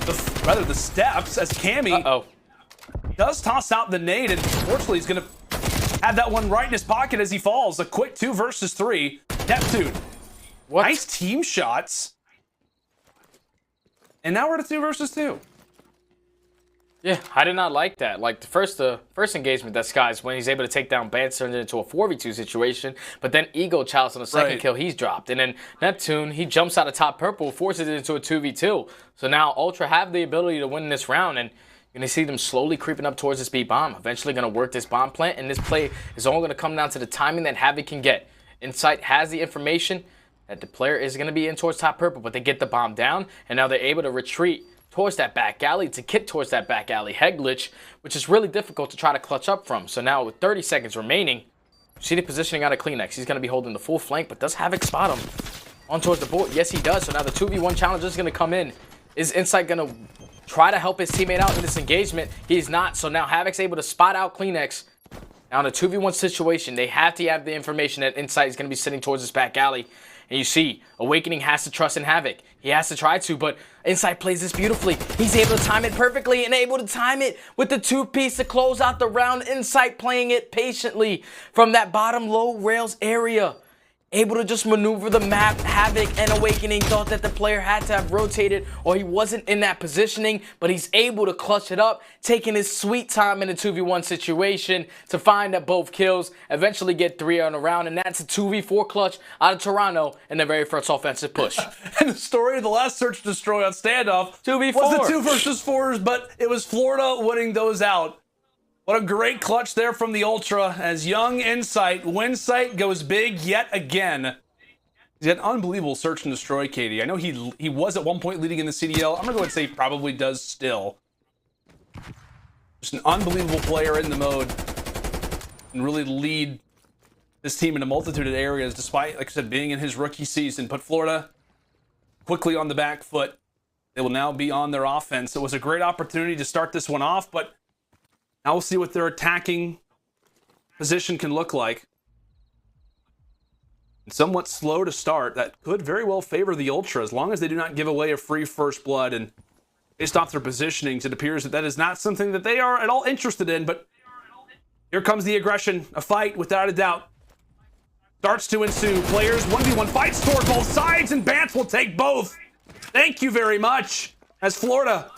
the steps as Cammy does toss out the nade, and unfortunately he's going to have that one right in his pocket as he falls. A quick 2 versus 3. Neptune. What? Nice team shots. And now we're at a 2 versus 2. Yeah, I did not like that. Like the first engagement that Sky's when he's able to take down Bans, turned it into a 4v2 situation. But then Ego Chalice on the second kill, he's dropped. And then Neptune, he jumps out of top purple, forces it into a 2v2. So now Ultra have the ability to win this round, and you're going to see them slowly creeping up towards this B bomb. Eventually going to work this bomb plant, and this play is all going to come down to the timing that Havoc can get. Insight has the information that the player is going to be in towards top purple, but they get the bomb down, and now they're able to retreat towards that back alley to get towards that back alley head glitch, which is really difficult to try to clutch up from. So now with 30 seconds remaining, see the positioning out of Cleanex. He's going to be holding the full flank, but does Havoc spot him on towards the board? Yes, he does. So now the 2v1 challenge is going to come in. Is Insight going to try to help his teammate out in this engagement? He's not. So now Havoc's able to spot out Cleanex. Now in a 2v1 situation, they have to have the information that Insight is going to be sitting towards this back alley. And you see, Awakening has to trust in Havoc. He has to try to, but Insight plays this beautifully. He's able to time it perfectly and able to time it with the 2-piece to close out the round. Insight playing it patiently from that bottom low rails area. Able to just maneuver the map. Havoc and Awakening thought that the player had to have rotated or he wasn't in that positioning, but he's able to clutch it up, taking his sweet time in a 2v1 situation to find that both kills, eventually get 3 on a round, and that's a 2v4 clutch out of Toronto in the very first offensive push. And the story of the last search and destroy on standoff 2v4 was the 2 versus 4s, but it was Florida winning those out. What a great clutch there from the Ultra as young Insight, Winsight goes big yet again. He's had an unbelievable search and destroy, Katie. I know he was at one point leading in the CDL. I'm going to go ahead and say he probably does still. Just an unbelievable player in the mode and really lead this team in a multitude of areas despite, like I said, being in his rookie season. Put Florida quickly on the back foot. They will now be on their offense. It was a great opportunity to start this one off, but now we'll see what their attacking position can look like. And somewhat slow to start. That could very well favor the Ultra as long as they do not give away a free first blood. And based off their positionings, it appears that that is not something that they are at all interested in. But here comes the aggression. A fight without a doubt starts to ensue. Players 1v1 fights toward both sides, and Bance will take both. Thank you very much. As Florida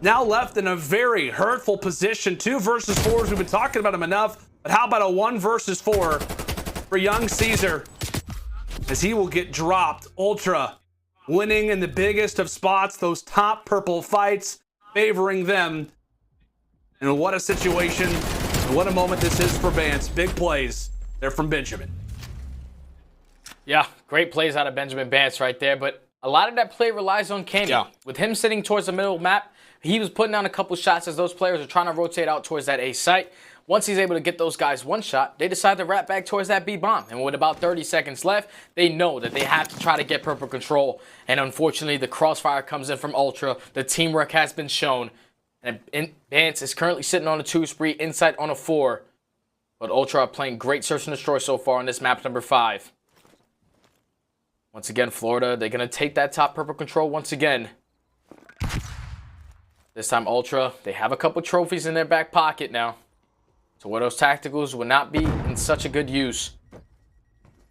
now left in a very hurtful position. 2 versus 4s. We've been talking about them enough. But how about a 1 versus 4 for young Caesar? As he will get dropped. Ultra winning in the biggest of spots. Those top purple fights favoring them. And what a situation. And what a moment this is for Bance. Big plays. They're from Benjamin. Yeah, great plays out of Benjamin Bance right there. But a lot of that play relies on Kenny. Yeah. With him sitting towards the middle map, he was putting down a couple shots as those players are trying to rotate out towards that A site. Once he's able to get those guys one shot, they decide to wrap back towards that B bomb. And with about 30 seconds left, they know that they have to try to get purple control. And unfortunately, the crossfire comes in from Ultra. The teamwork has been shown. And Bance is currently sitting on a 2 spree, Insight on a 4. But Ultra are playing great search and destroy so far on this map number 5. Once again, Florida, they're going to take that top purple control once again. This time, Ultra, they have a couple trophies in their back pocket now. So where those tacticals will not be in such a good use.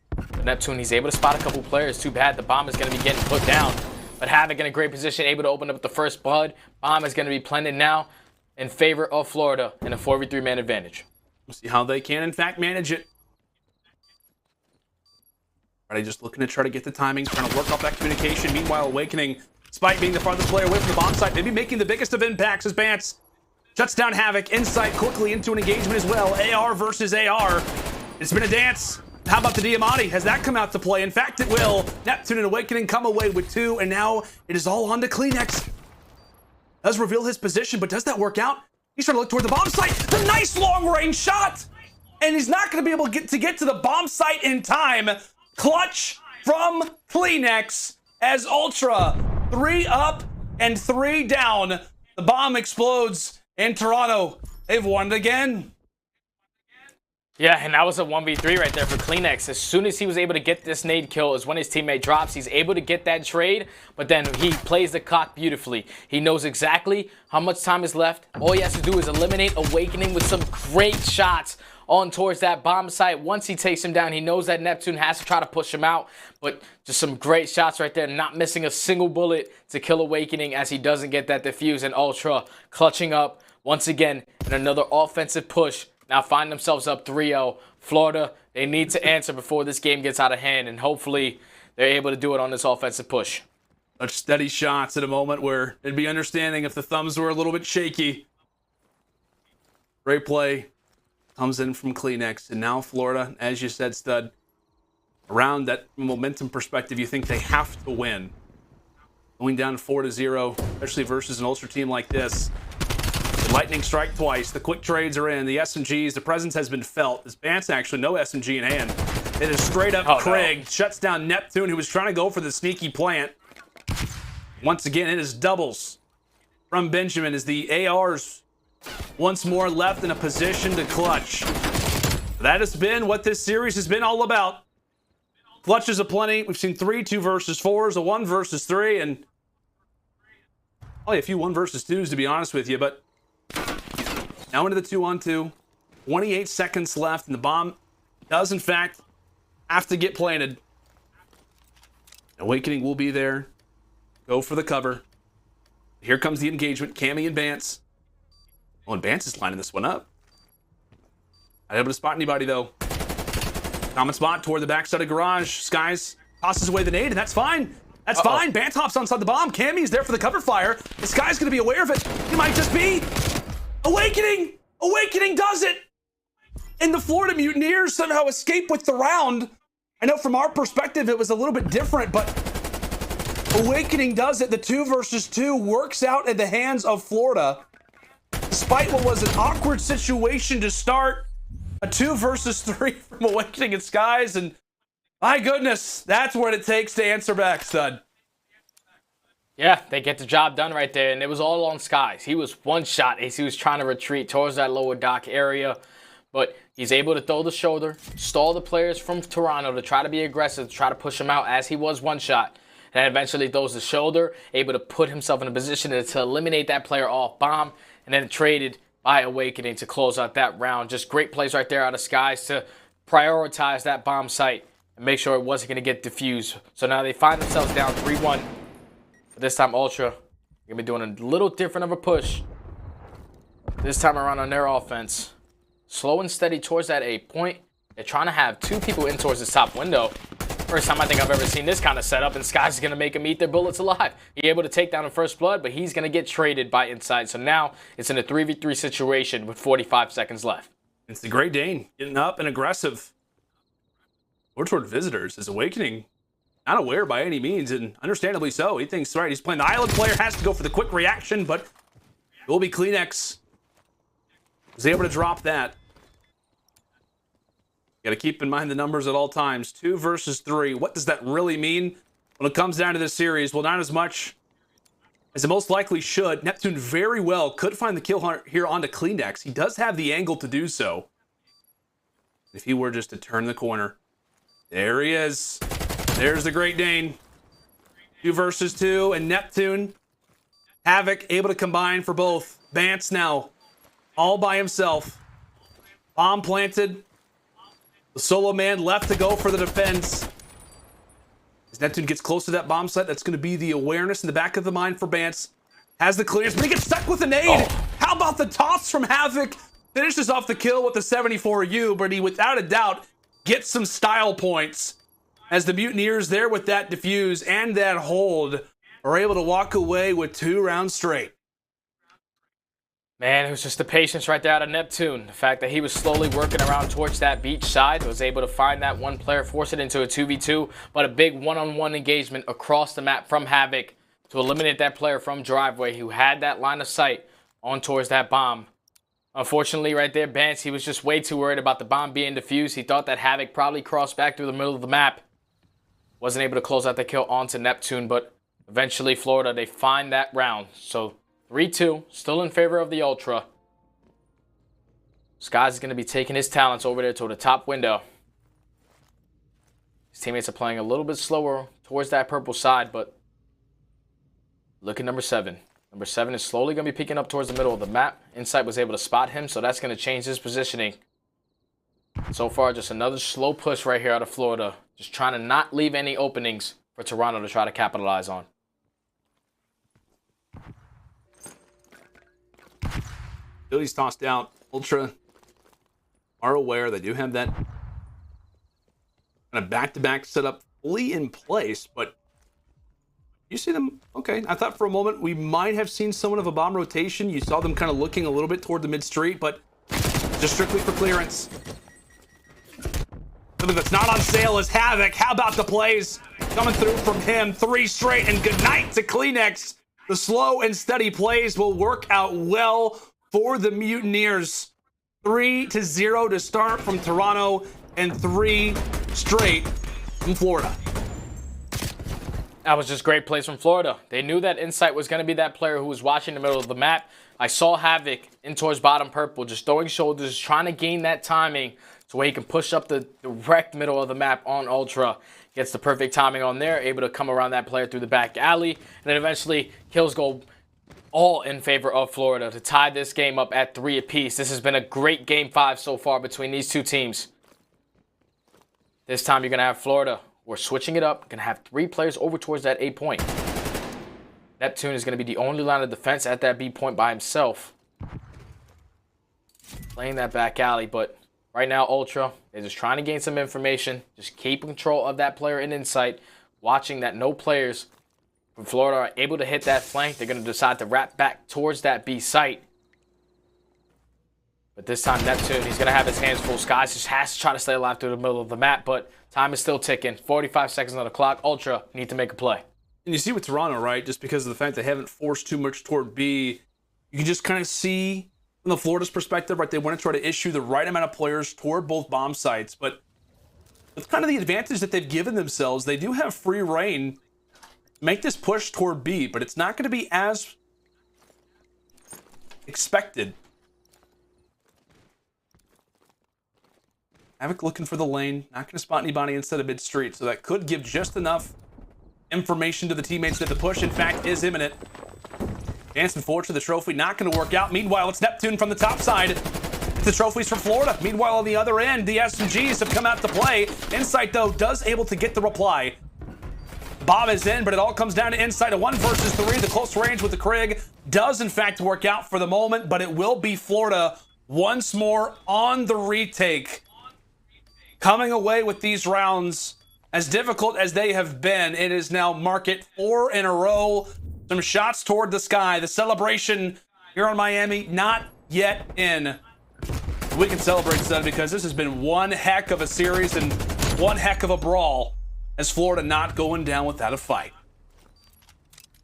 But Neptune, he's able to spot a couple players. Too bad the bomb is going to be getting put down. But Havoc in a great position, able to open up the first blood. Bomb is going to be planted now in favor of Florida in a 4v3 man advantage. We'll see how they can, in fact, manage it. Alright, just looking to try to get the timing, trying to work off that communication. Meanwhile, Awakening, despite being the farthest player away from the bomb site, maybe making the biggest of impacts as Bance shuts down Havoc. Insight quickly into an engagement as well. AR versus AR. It's been a dance. How about the Diamante? Has that come out to play? In fact, it will. Neptune and Awakening come away with 2, and now it is all on to Kleenex. Does reveal his position, but does that work out? He's trying to look toward the bomb site. The nice long-range shot! And he's not going to be able to get to the bomb site in time. Clutch from Kleenex as Ultra 3 up and 3 down. The bomb explodes in Toronto. They've won it again. Yeah, and that was a 1v3 right there for Kleenex. As soon as he was able to get this nade kill is when his teammate drops. He's able to get that trade, but then he plays the clock beautifully. He knows exactly how much time is left. All he has to do is eliminate Awakening with some great shots on towards that bomb site. Once he takes him down, he knows that Neptune has to try to push him out, but just some great shots right there, not missing a single bullet to kill Awakening as he doesn't get that defuse, and Ultra clutching up once again in another offensive push. Now find themselves up 3-0. Florida, they need to answer before this game gets out of hand, and hopefully they're able to do it on this offensive push. Such steady shots at a moment where it'd be understanding if the thumbs were a little bit shaky. Great play comes in from Kleenex, and now Florida, as you said, Stud, around that momentum perspective, you think they have to win. Going down 4-0, especially versus an Ultra team like this. The lightning strike twice, the quick trades are in, the SMGs, the presence has been felt. This Bance actually no SMG in hand. It is straight up Craig, shuts down Neptune, who was trying to go for the sneaky plant. Once again, it is doubles from Benjamin as the ARs once more left in a position to clutch. That has been what this series has been all about. Clutches aplenty. We've seen 3 2 versus 4s, a 1 versus 3, and probably a few 1 versus 2s, to be honest with you. But now into the 2-on-2. 28 seconds left, and the bomb does, in fact, have to get planted. Awakening will be there. Go for the cover. Here comes the engagement. Cammy and Bance. Oh, and Bance is lining this one up. Not able to spot anybody, though. Common spot toward the backside of garage. Skies tosses away the nade, and that's fine. That's fine. Bance hops inside the bomb. Cammy's there for the cover fire. The Sky's going to be aware of it. It might just be Awakening. Awakening does it. And the Florida Mutineers somehow escape with the round. I know from our perspective it was a little bit different, but Awakening does it. The 2 versus 2 works out in the hands of Florida. Despite what was an awkward situation to start, a 2 versus 3 from Awakening and Skies, and my goodness, that's what it takes to answer back, stud. Yeah, they get the job done right there, and it was all on Skies. He was one shot as he was trying to retreat towards that lower dock area, but he's able to throw the shoulder, stall the players from Toronto to try to be aggressive, to try to push him out as he was one shot, and then eventually throws the shoulder, able to put himself in a position to eliminate that player off bomb, and then traded by Awakening to close out that round. Just great plays right there out of Skies to prioritize that bomb site and make sure it wasn't going to get diffused. So now they find themselves down 3-1. But this time Ultra going to be doing a little different of a push. This time around on their offense. Slow and steady towards that A point. They're trying to have 2 people in towards this top window. First time I think I've ever seen this kind of setup, and Skies is going to make him eat their bullets alive. He's able to take down the first blood, but he's going to get traded by inside. So now it's in a 3v3 situation with 45 seconds left. It's the Great Dane getting up and aggressive. Or toward visitors is Awakening. Not aware by any means, and understandably so. He thinks, right, he's playing the island player, has to go for the quick reaction, but it will be Kleenex. Was able to drop that. Got to keep in mind the numbers at all times. 2 versus 3. What does that really mean when it comes down to this series? Well, not as much as it most likely should. Neptune very well could find the kill here onto Kleenex. He does have the angle to do so. If he were just to turn the corner. There he is. There's the Great Dane. 2 versus 2, and Neptune. Havoc able to combine for both. Bance now all by himself. Bomb planted. The solo man left to go for the defense. As Neptune gets close to that bomb site, that's going to be the awareness in the back of the mind for Bance. Has the clearance, but he gets stuck with a nade. How about the toss from Havoc? Finishes off the kill with the 74U, but he, without a doubt, gets some style points. As the Mutineers there with that defuse and that hold are able to walk away with 2 rounds straight. Man, it was just the patience right there out of Neptune. The fact that he was slowly working around towards that beach side, was able to find that one player, force it into a 2v2, but a big one-on-one engagement across the map from Havoc to eliminate that player from Driveway who had that line of sight on towards that bomb. Unfortunately, right there, Bance, he was just way too worried about the bomb being defused. He thought that Havoc probably crossed back through the middle of the map. Wasn't able to close out the kill onto Neptune, but eventually Florida, they find that round. So 3-2, still in favor of the Ultra. Skies is going to be taking his talents over there to the top window. His teammates are playing a little bit slower towards that purple side, but look at number 7. Number 7 is slowly going to be picking up towards the middle of the map. Insight was able to spot him, so that's going to change his positioning. So far, just another slow push right here out of Florida. Just trying to not leave any openings for Toronto to try to capitalize on. Billy's tossed out. Ultra are aware they do have that kind of back-to-back setup fully in place, but you see them, okay. I thought for a moment we might have seen somewhat of a bomb rotation. You saw them kind of looking a little bit toward the mid-street, but just strictly for clearance. Something that's not on sale is Havoc. How about the plays coming through from him? 3 straight, and good night to Kleenex. The slow and steady plays will work out well for the Mutineers. 3-0 to start from Toronto, and 3 straight from Florida. That was just great plays from Florida. They knew that Insight was going to be that player who was watching the middle of the map. I saw Havoc in towards bottom purple, just throwing shoulders, trying to gain that timing so he can push up the direct middle of the map on Ultra. Gets the perfect timing on there, able to come around that player through the back alley, and then eventually kills go all in favor of Florida to tie this game up at 3 apiece. This has been a great Game 5 so far between these two teams. This time you're going to have Florida. We're switching it up. Going to have 3 players over towards that A point. Neptune is going to be the only line of defense at that B point by himself. Playing that back alley, but right now Ultra, they're just trying to gain some information. Just keep control of that player in Insight. Watching that no players from Florida are able to hit that flank. They're going to decide to wrap back towards that B site. But this time Neptune, he's going to have his hands full. Skies just has to try to stay alive through the middle of the map, but time is still ticking. 45 seconds on the clock. Ultra need to make a play. And you see with Toronto, right, just because of the fact they haven't forced too much toward B, you can just kind of see from the Florida's perspective, right, they want to try to issue the right amount of players toward both bomb sites. But with kind of the advantage that they've given themselves, they do have free reign to make this push toward B, but it's not going to be as expected. Havoc looking for the lane, not going to spot anybody instead of mid-street, so that could give just enough information to the teammates that the push, in fact, is imminent. Dancing forward to the trophy, not going to work out. Meanwhile, it's Neptune from the top side. The trophies from Florida. Meanwhile, on the other end, the SMGs have come out to play. Insight, though, does able to get the reply. Bob is in, but it all comes down to Insight. A 1 versus 3. The close range with the Krig does, in fact, work out for the moment, but it will be Florida once more on the retake. Coming away with these rounds, as difficult as they have been, it is now mark it 4 in a row. Some shots toward the sky. The celebration here on Miami, not yet in. We can celebrate that because this has been one heck of a series and one heck of a brawl as Florida not going down without a fight.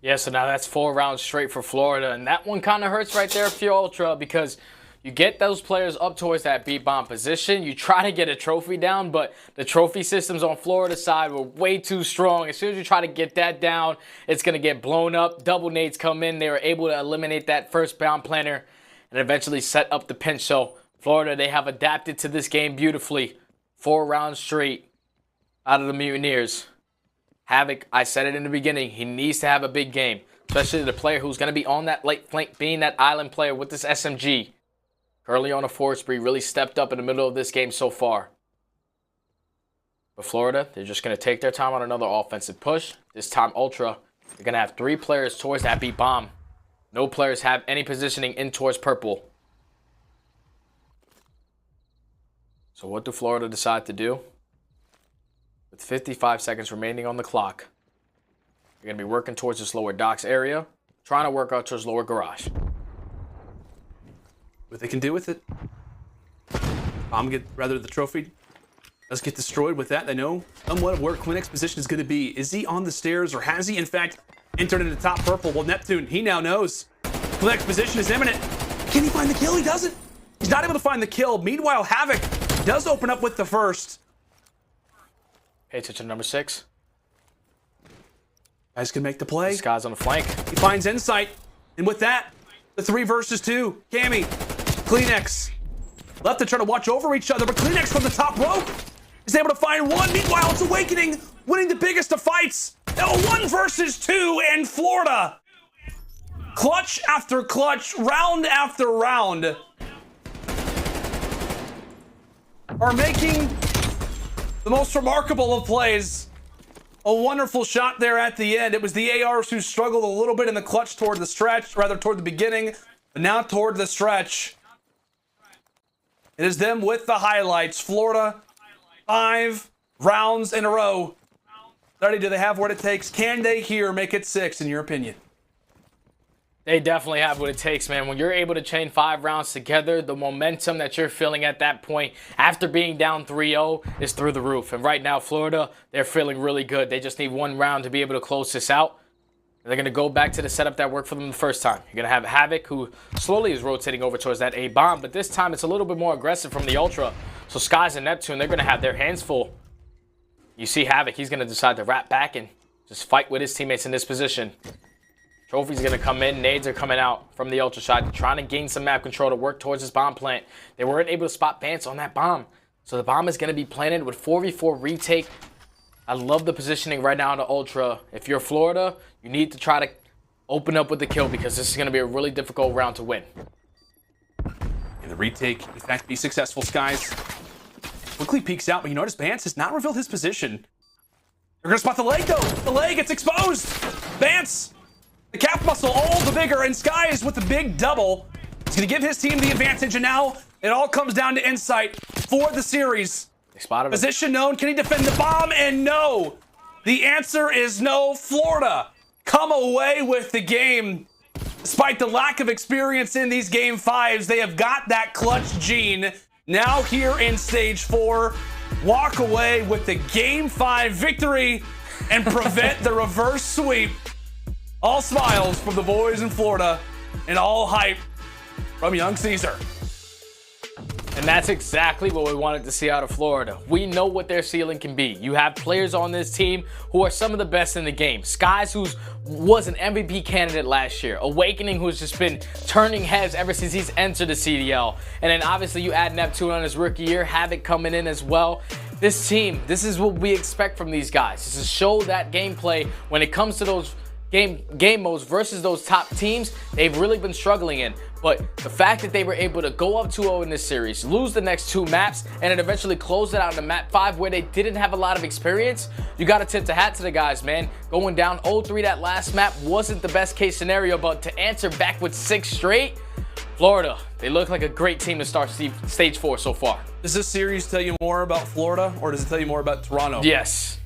Yeah, so now that's 4 rounds straight for Florida, and that one kind of hurts right there for Ultra because you get those players up towards that B-bomb position. You try to get a trophy down, but the trophy systems on Florida's side were way too strong. As soon as you try to get that down, it's going to get blown up. Double nades come in. They were able to eliminate that first bomb planter and eventually set up the pinch. So Florida, they have adapted to this game beautifully. 4 rounds straight out of the Mutineers. Havoc, I said it in the beginning, he needs to have a big game, especially the player who's going to be on that late flank, being that island player with this SMG. Currently on a 4 spree, really stepped up in the middle of this game so far. But Florida, they're just going to take their time on another offensive push. This time, Ultra, they're going to have 3 players towards that B-bomb. No players have any positioning in towards purple. So what do Florida decide to do? With 55 seconds remaining on the clock, they're going to be working towards this lower docks area, trying to work out towards lower garage. What they can do with it. The trophy does get destroyed with that. They know somewhat of where Clinix's position is going to be. Is he on the stairs or has he in fact entered into top purple? Well, Neptune, he now knows Clinix's position is imminent. Can he find the kill? He doesn't. He's not able to find the kill. Meanwhile, Havoc does open up with the first. Pay attention to number 6. Guys can make the play. This guy's on the flank. He finds Insight. And with that, the 3 versus 2. Cammy, Clinix. Left to try to watch over each other, but Clinix from the top rope is able to find one. Meanwhile, it's Awakening winning the biggest of fights. Now a 1 versus 2 and Florida. Clutch after clutch, round after round, are making the most remarkable of plays. A wonderful shot there at the end. It was the ARs who struggled a little bit in the clutch toward the stretch, rather toward the beginning, but now toward the stretch. It is them with the highlights. Florida, 5 rounds in a row. 30, do they have what it takes? Can they here make it 6, in your opinion? They definitely have what it takes, man. When you're able to chain 5 rounds together, the momentum that you're feeling at that point after being down 3-0 is through the roof. And right now, Florida, they're feeling really good. They just need 1 round to be able to close this out. And they're going to go back to the setup that worked for them the first time. You're going to have Havoc, who slowly is rotating over towards that A-bomb, but this time it's a little bit more aggressive from the Ultra. So Skies and Neptune, they're going to have their hands full. You see Havoc, he's going to decide to wrap back and just fight with his teammates in this position. Trophy's going to come in. Nades are coming out from the Ultra Shot, trying to gain some map control to work towards his bomb plant. They weren't able to spot Bance on that bomb. So the bomb is going to be planted with 4v4 retake. I love the positioning right now in the Ultra. If you're Florida, you need to try to open up with the kill because this is going to be a really difficult round to win. And the retake, in fact, be successful. Skies quickly peeks out, but you notice Bance has not revealed his position. They're going to spot the leg, though. The leg gets exposed. Bance, the calf muscle, all the bigger, and Skies with the big double. He's going to give his team the advantage, and now it all comes down to insight for the series. They spotted him. Position known. Can he defend the bomb? And no. The answer is no. Florida come away with the game. Despite the lack of experience in these game 5s, they have got that clutch gene. Now here in stage 4, walk away with the game 5 victory and prevent the reverse sweep. All smiles from the boys in Florida and all hype from Young Caesar. And that's exactly what we wanted to see out of Florida. We know what their ceiling can be. You have players on this team who are some of the best in the game. Skies, who was an MVP candidate last year. Awakening, who's just been turning heads ever since he's entered the CDL. And then obviously you add Neptune on his rookie year, Havoc coming in as well. This team, this is what we expect from these guys. This is show that gameplay when it comes to those game modes versus those top teams they've really been struggling in. But the fact that they were able to go up 2-0 in this series, lose the next 2 maps, and then eventually close it out in the map 5 where they didn't have a lot of experience, you got to tip the hat to the guys, man. Going down 0-3 that last map wasn't the best case scenario, but to answer back with 6 straight, Florida, they look like a great team to start stage 4 so far. Does this series tell you more about Florida, or does it tell you more about Toronto? Yes.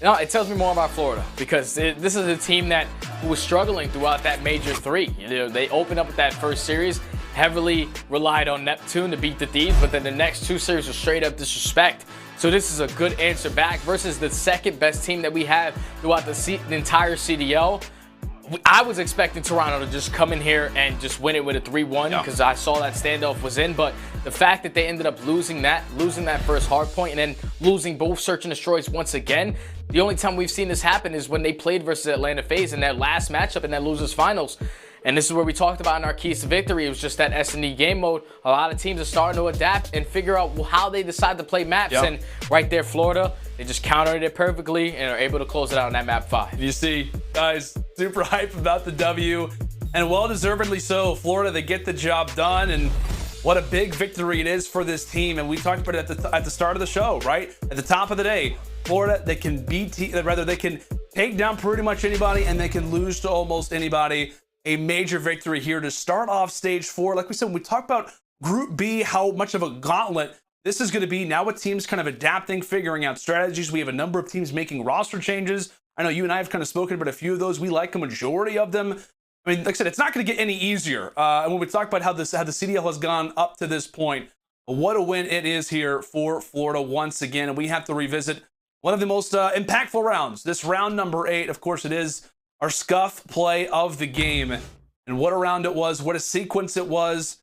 No, it tells me more about Florida because this is a team that was struggling throughout that Major 3. You know, they opened up with that first series, heavily relied on Neptune to beat the Thieves, but then the next 2 series were straight up disrespect. So this is a good answer back versus the second best team that we have throughout the entire CDL. I was expecting Toronto to just come in here and just win it with a 3-1 because I saw that standoff was in, but the fact that they ended up losing that first hard point and then losing both Search and Destroys once again, the only time we've seen this happen is when they played versus Atlanta FaZe in that last matchup in that losers finals. And this is where we talked about in our keys to victory. It was just that S&D game mode. A lot of teams are starting to adapt and figure out how they decide to play maps. And right there, Florida, they just countered it perfectly and are able to close it out on that map 5. You see, guys, super hype about the W, and well-deservedly so. Florida, they get the job done, and what a big victory it is for this team. And we talked about it at the start of the show, right? At the top of the day, Florida, they can they can take down pretty much anybody, and they can lose to almost anybody. A major victory here to start off stage 4. Like we said, when we talk about Group B, how much of a gauntlet this is going to be now with teams kind of adapting, figuring out strategies. We have a number of teams making roster changes. I know you and I have kind of spoken about a few of those. We like a majority of them. I mean, like I said, it's not going to get any easier. And when we talk about how the CDL has gone up to this point, what a win it is here for Florida once again. And we have to revisit one of the most impactful rounds. This round number 8, of course, it is our scuff play of the game. And what a round it was, what a sequence it was.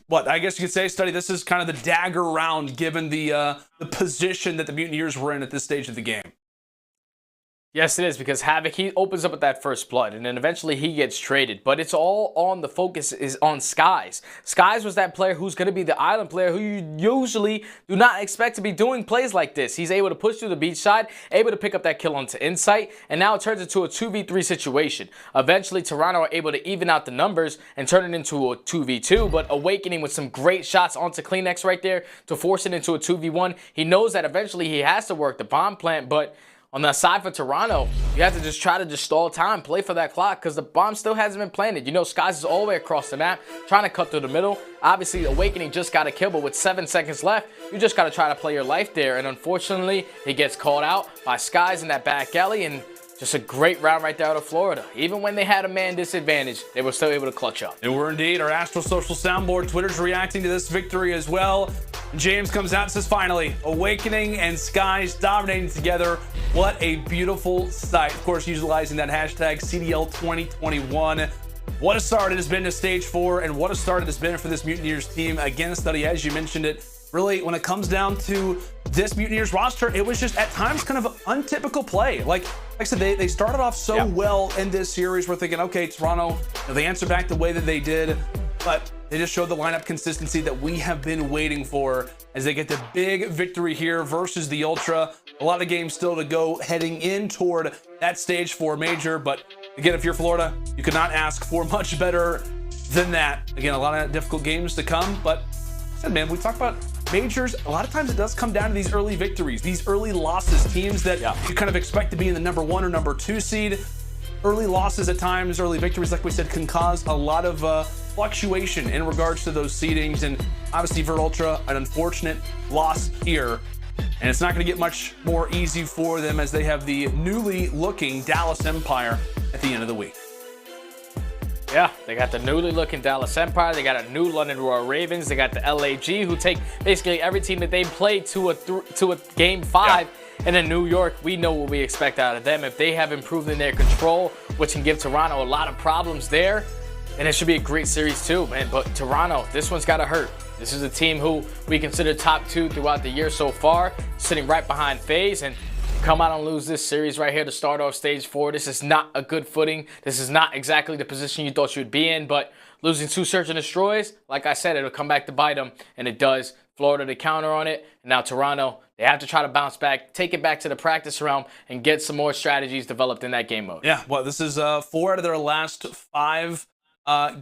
What I guess you could say, Study, this is kind of the dagger round given the position that the Mutineers were in at this stage of the game. Yes, it is, because Havoc, he opens up with that first blood, and then eventually he gets traded. But it's all on the focus is on Skies. Skies was that player who's going to be the island player who you usually do not expect to be doing plays like this. He's able to push through the beach side, able to pick up that kill onto Insight, and now it turns into a 2v3 situation. Eventually, Toronto are able to even out the numbers and turn it into a 2v2, but Awakening with some great shots onto Kleenex right there to force it into a 2v1. He knows that eventually he has to work the bomb plant, but on the side for Toronto, you have to just try to stall time, play for that clock, because the bomb still hasn't been planted. You know, Skies is all the way across the map, trying to cut through the middle. Obviously, Awakening just got a kill, but with 7 seconds left, you just got to try to play your life there. And unfortunately, he gets called out by Skies in that back alley, and just a great round right there out of Florida. Even when they had a man disadvantage, they were still able to clutch up. They were indeed. Our Astro Social soundboard, Twitter's reacting to this victory as well. James comes out and says, finally, Awakening and Skies dominating together. What a beautiful sight. Of course, utilizing that hashtag CDL 2021. What a start it has been to stage 4, and what a start it has been for this Mutineers team. Again, Study, as you mentioned it, really, when it comes down to this Mutineers roster, it was just at times kind of untypical play. Like I said, they started off so well in this series. We're thinking, okay, Toronto, they answer back the way that they did, but they just showed the lineup consistency that we have been waiting for as they get the big victory here versus the Ultra. A lot of games still to go heading in toward that stage 4 major, but again, if you're Florida, you could not ask for much better than that. Again, a lot of difficult games to come, but like I said, man, we talk about majors. A lot of times it does come down to these early victories, these early losses, teams that you kind of expect to be in the number 1 or number 2 seed. Early losses at times, early victories, like we said, can cause a lot of fluctuation in regards to those seedings. And obviously for Ultra, an unfortunate loss here. And it's not going to get much more easy for them as they have the newly looking Dallas Empire at the end of the week. Yeah, they got the newly looking Dallas Empire. They got a new London Royal Ravens. They got the LAG, who take basically every team that they play to a game 5. And in New York, we know what we expect out of them. If they have improved in their control, which can give Toronto a lot of problems there, and it should be a great series too, man. But Toronto, this one's got to hurt. This is a team who we consider top 2 throughout the year so far, sitting right behind FaZe, and come out and lose this series right here to start off stage 4. This is not a good footing. This is not exactly the position you thought you'd be in, but losing 2 search and destroys, like I said, it'll come back to bite them, and it does. Florida to counter on it, and now Toronto, they have to try to bounce back, take it back to the practice realm, and get some more strategies developed in that game mode. Yeah, well, this is 4 out of their last 5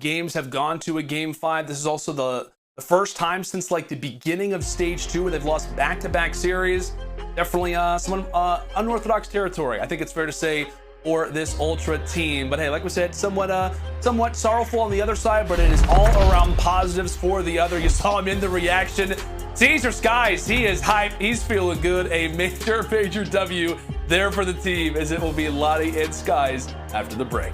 games have gone to a game 5. This is also the first time since like the beginning of stage 2 where they've lost back-to-back series. Definitely some unorthodox territory, I think it's fair to say, for this Ultra team. But hey, like we said, somewhat sorrowful on the other side, but it is all around positives for the other. You saw him in the reaction. Caesar Skies, he is hyped. He's feeling good. A major W there for the team, as it will be Lottie and Skies after the break.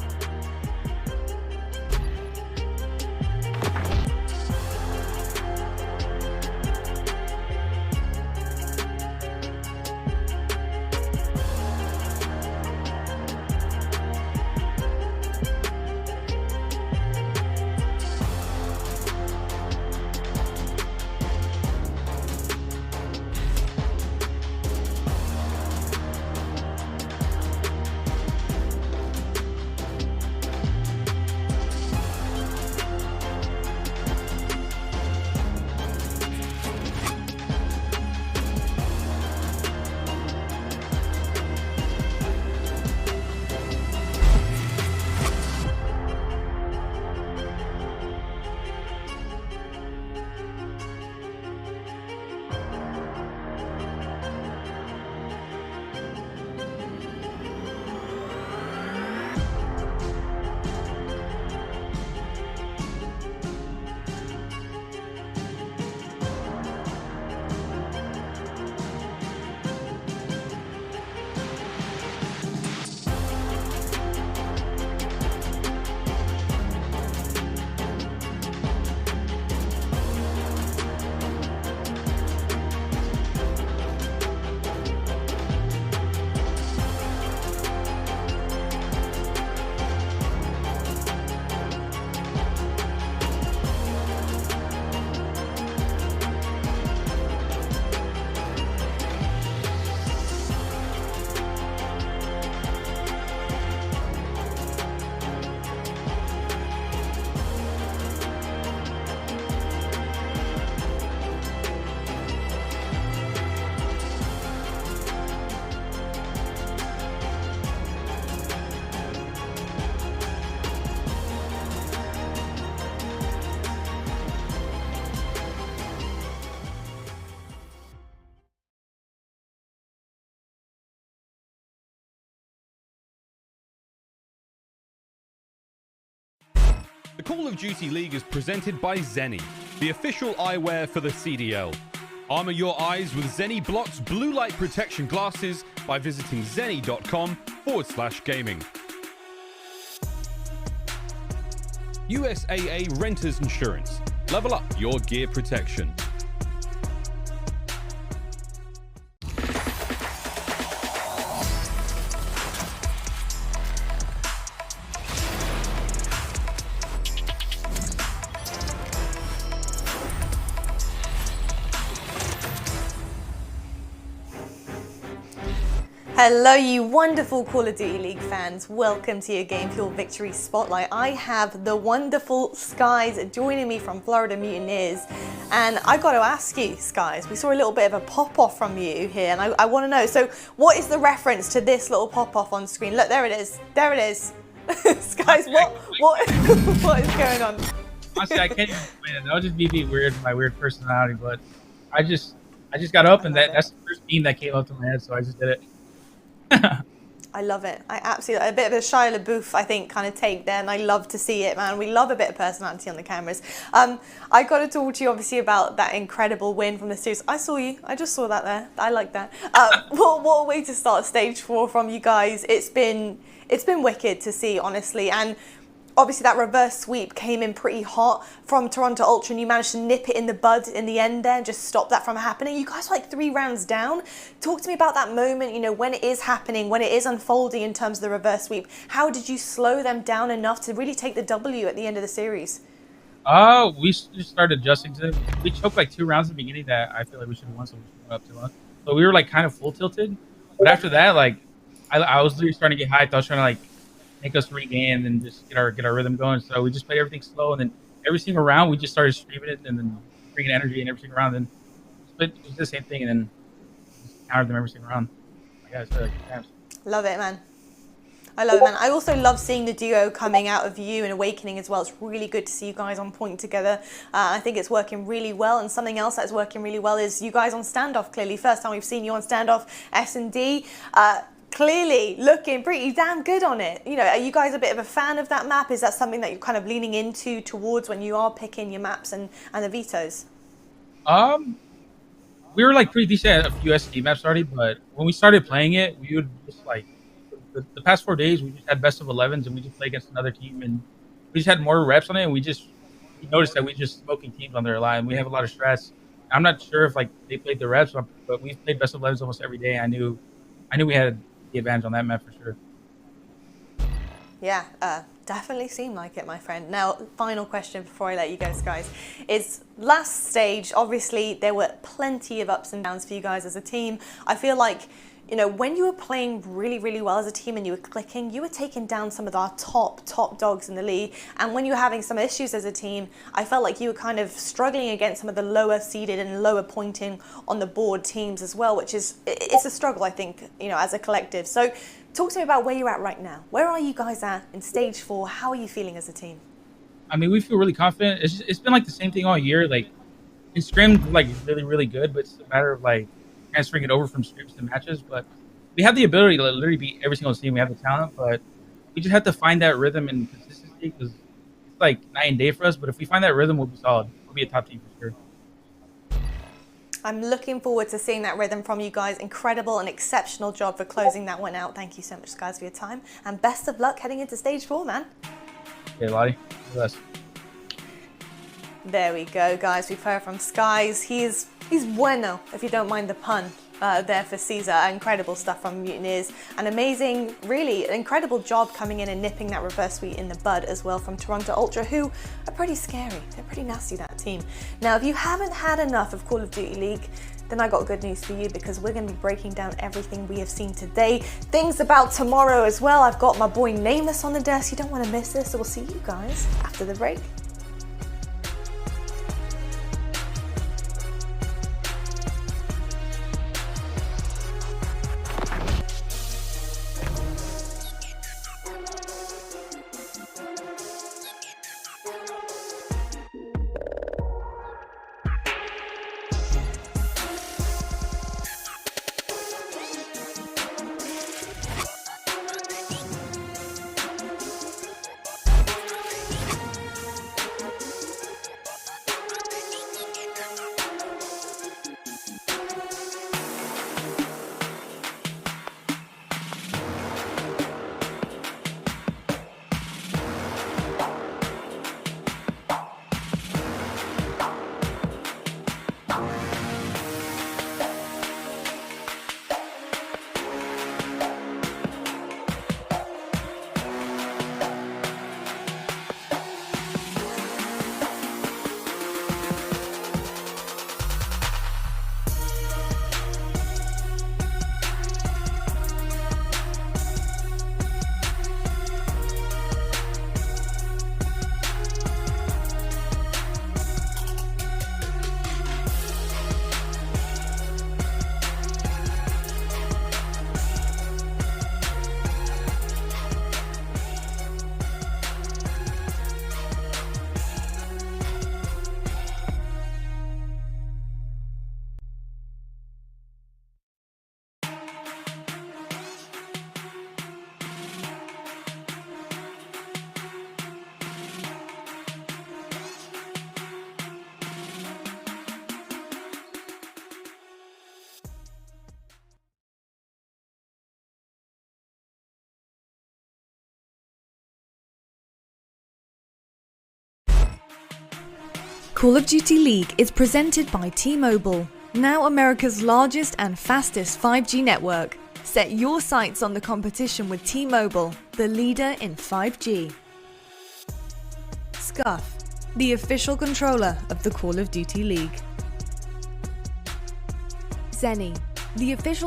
The Call of Duty League is presented by Seany, the official eyewear for the CDL. Armor your eyes with Seany Blocks blue light protection glasses by visiting seany.com/gaming. USAA Renters Insurance. Level up your gear protection. Hello, you wonderful Call of Duty League fans. Welcome to your Game Fuel Victory Spotlight. I have the wonderful Skies joining me from Florida Mutineers. And I got to ask you, Skies, we saw a little bit of a pop-off from you here, and I want to know, so what is the reference to this little pop-off on screen? Look, there it is. There it is. Skies, what is going on? Honestly, I can't even explain it. That would just be weird, my weird personality, but I just got up and that's the first meme that came up to my head, so I just did it. I love it. I absolutely, a bit of a Shia LaBeouf, I think, kind of take there, and I love to see it, man. We love a bit of personality on the cameras. I got to talk to you, obviously, about that incredible win from the series. I saw you. I just saw that there. I like that. What a way to start stage 4 from you guys. It's been wicked to see, honestly, and obviously that reverse sweep came in pretty hot from Toronto Ultra, and you managed to nip it in the bud in the end there and just stop that from happening. You guys were like 3 rounds down. Talk to me about that moment, you know, when it is happening, when it is unfolding in terms of the reverse sweep. How did you slow them down enough to really take the W at the end of the series? We just started adjusting to it. We choked like 2 rounds at the beginning that I feel like we should have won, so we should have up to 1. So we were like kind of full tilted. But after that, like I was literally starting to get hyped. I was trying to like make us regain and just get our rhythm going. So we just played everything slow, and then every single round we just started streaming it and then bringing energy in every single round. And then it was the same thing, and then just countered them every single round. Love it, man. I love it, man. I also love seeing the duo coming out of you and Awakening as well. It's really good to see you guys on point together. I think it's working really well. And something else that's working really well is you guys on Standoff, clearly. First time we've seen you on Standoff, S&D. Clearly looking pretty damn good on it. You know, are you guys a bit of a fan of that map? Is that something that you're kind of leaning into towards when you are picking your maps and the vetoes? We were like pretty decent at a few SD maps already, but when we started playing it, we would just like the past 4 days we just had best of 11s, and we just played against another team, and we just had more reps on it, and we noticed that we just smoking teams on their line. We have a lot of stress. I'm not sure if like they played the reps, but we played best of 11s almost every day. I knew we had the advantage on that map for sure. Yeah, definitely seemed like it, my friend. Now, final question before I let you go, guys, is last stage, obviously there were plenty of ups and downs for you guys as a team. I feel like, you know, when you were playing really, really well as a team and you were clicking, you were taking down some of our top dogs in the league. And when you were having some issues as a team, I felt like you were kind of struggling against some of the lower seeded and lower pointing on the board teams as well, which is, it's a struggle, I think, you know, as a collective. So talk to me about where you're at right now. Where are you guys at in stage 4? How are you feeling as a team? I mean, we feel really confident. It's been like the same thing all year. Like, in scrim, like really, really good, but it's a matter of like transferring it over from scrims to matches. But we have the ability to literally beat every single team. We have the talent, but we just have to find that rhythm and consistency, because it's like night and day for us. But if we find that rhythm, we'll be solid. We'll be a top team for sure. I'm looking forward to seeing that rhythm from you guys. Incredible and exceptional job for closing that one out. Thank you so much, guys, for your time, and best of luck heading into stage 4, man. Okay, Lottie. Bless. There we go, guys. We've heard from Skies. He's bueno, if you don't mind the pun, there for Caesar. Incredible stuff from Mutineers. An amazing, really incredible job coming in and nipping that reverse sweep in the bud as well from Toronto Ultra, who are pretty scary. They're pretty nasty, that team. Now, if you haven't had enough of Call of Duty League, then I got good news for you, because we're going to be breaking down everything we have seen today. Things about tomorrow as well. I've got my boy Nameless on the desk. You don't want to miss this. So we'll see you guys after the break. Call of Duty League is presented by T-Mobile, now America's largest and fastest 5G network. Set your sights on the competition with T-Mobile, the leader in 5G. Scuff, the official controller of the Call of Duty League. Seany, the official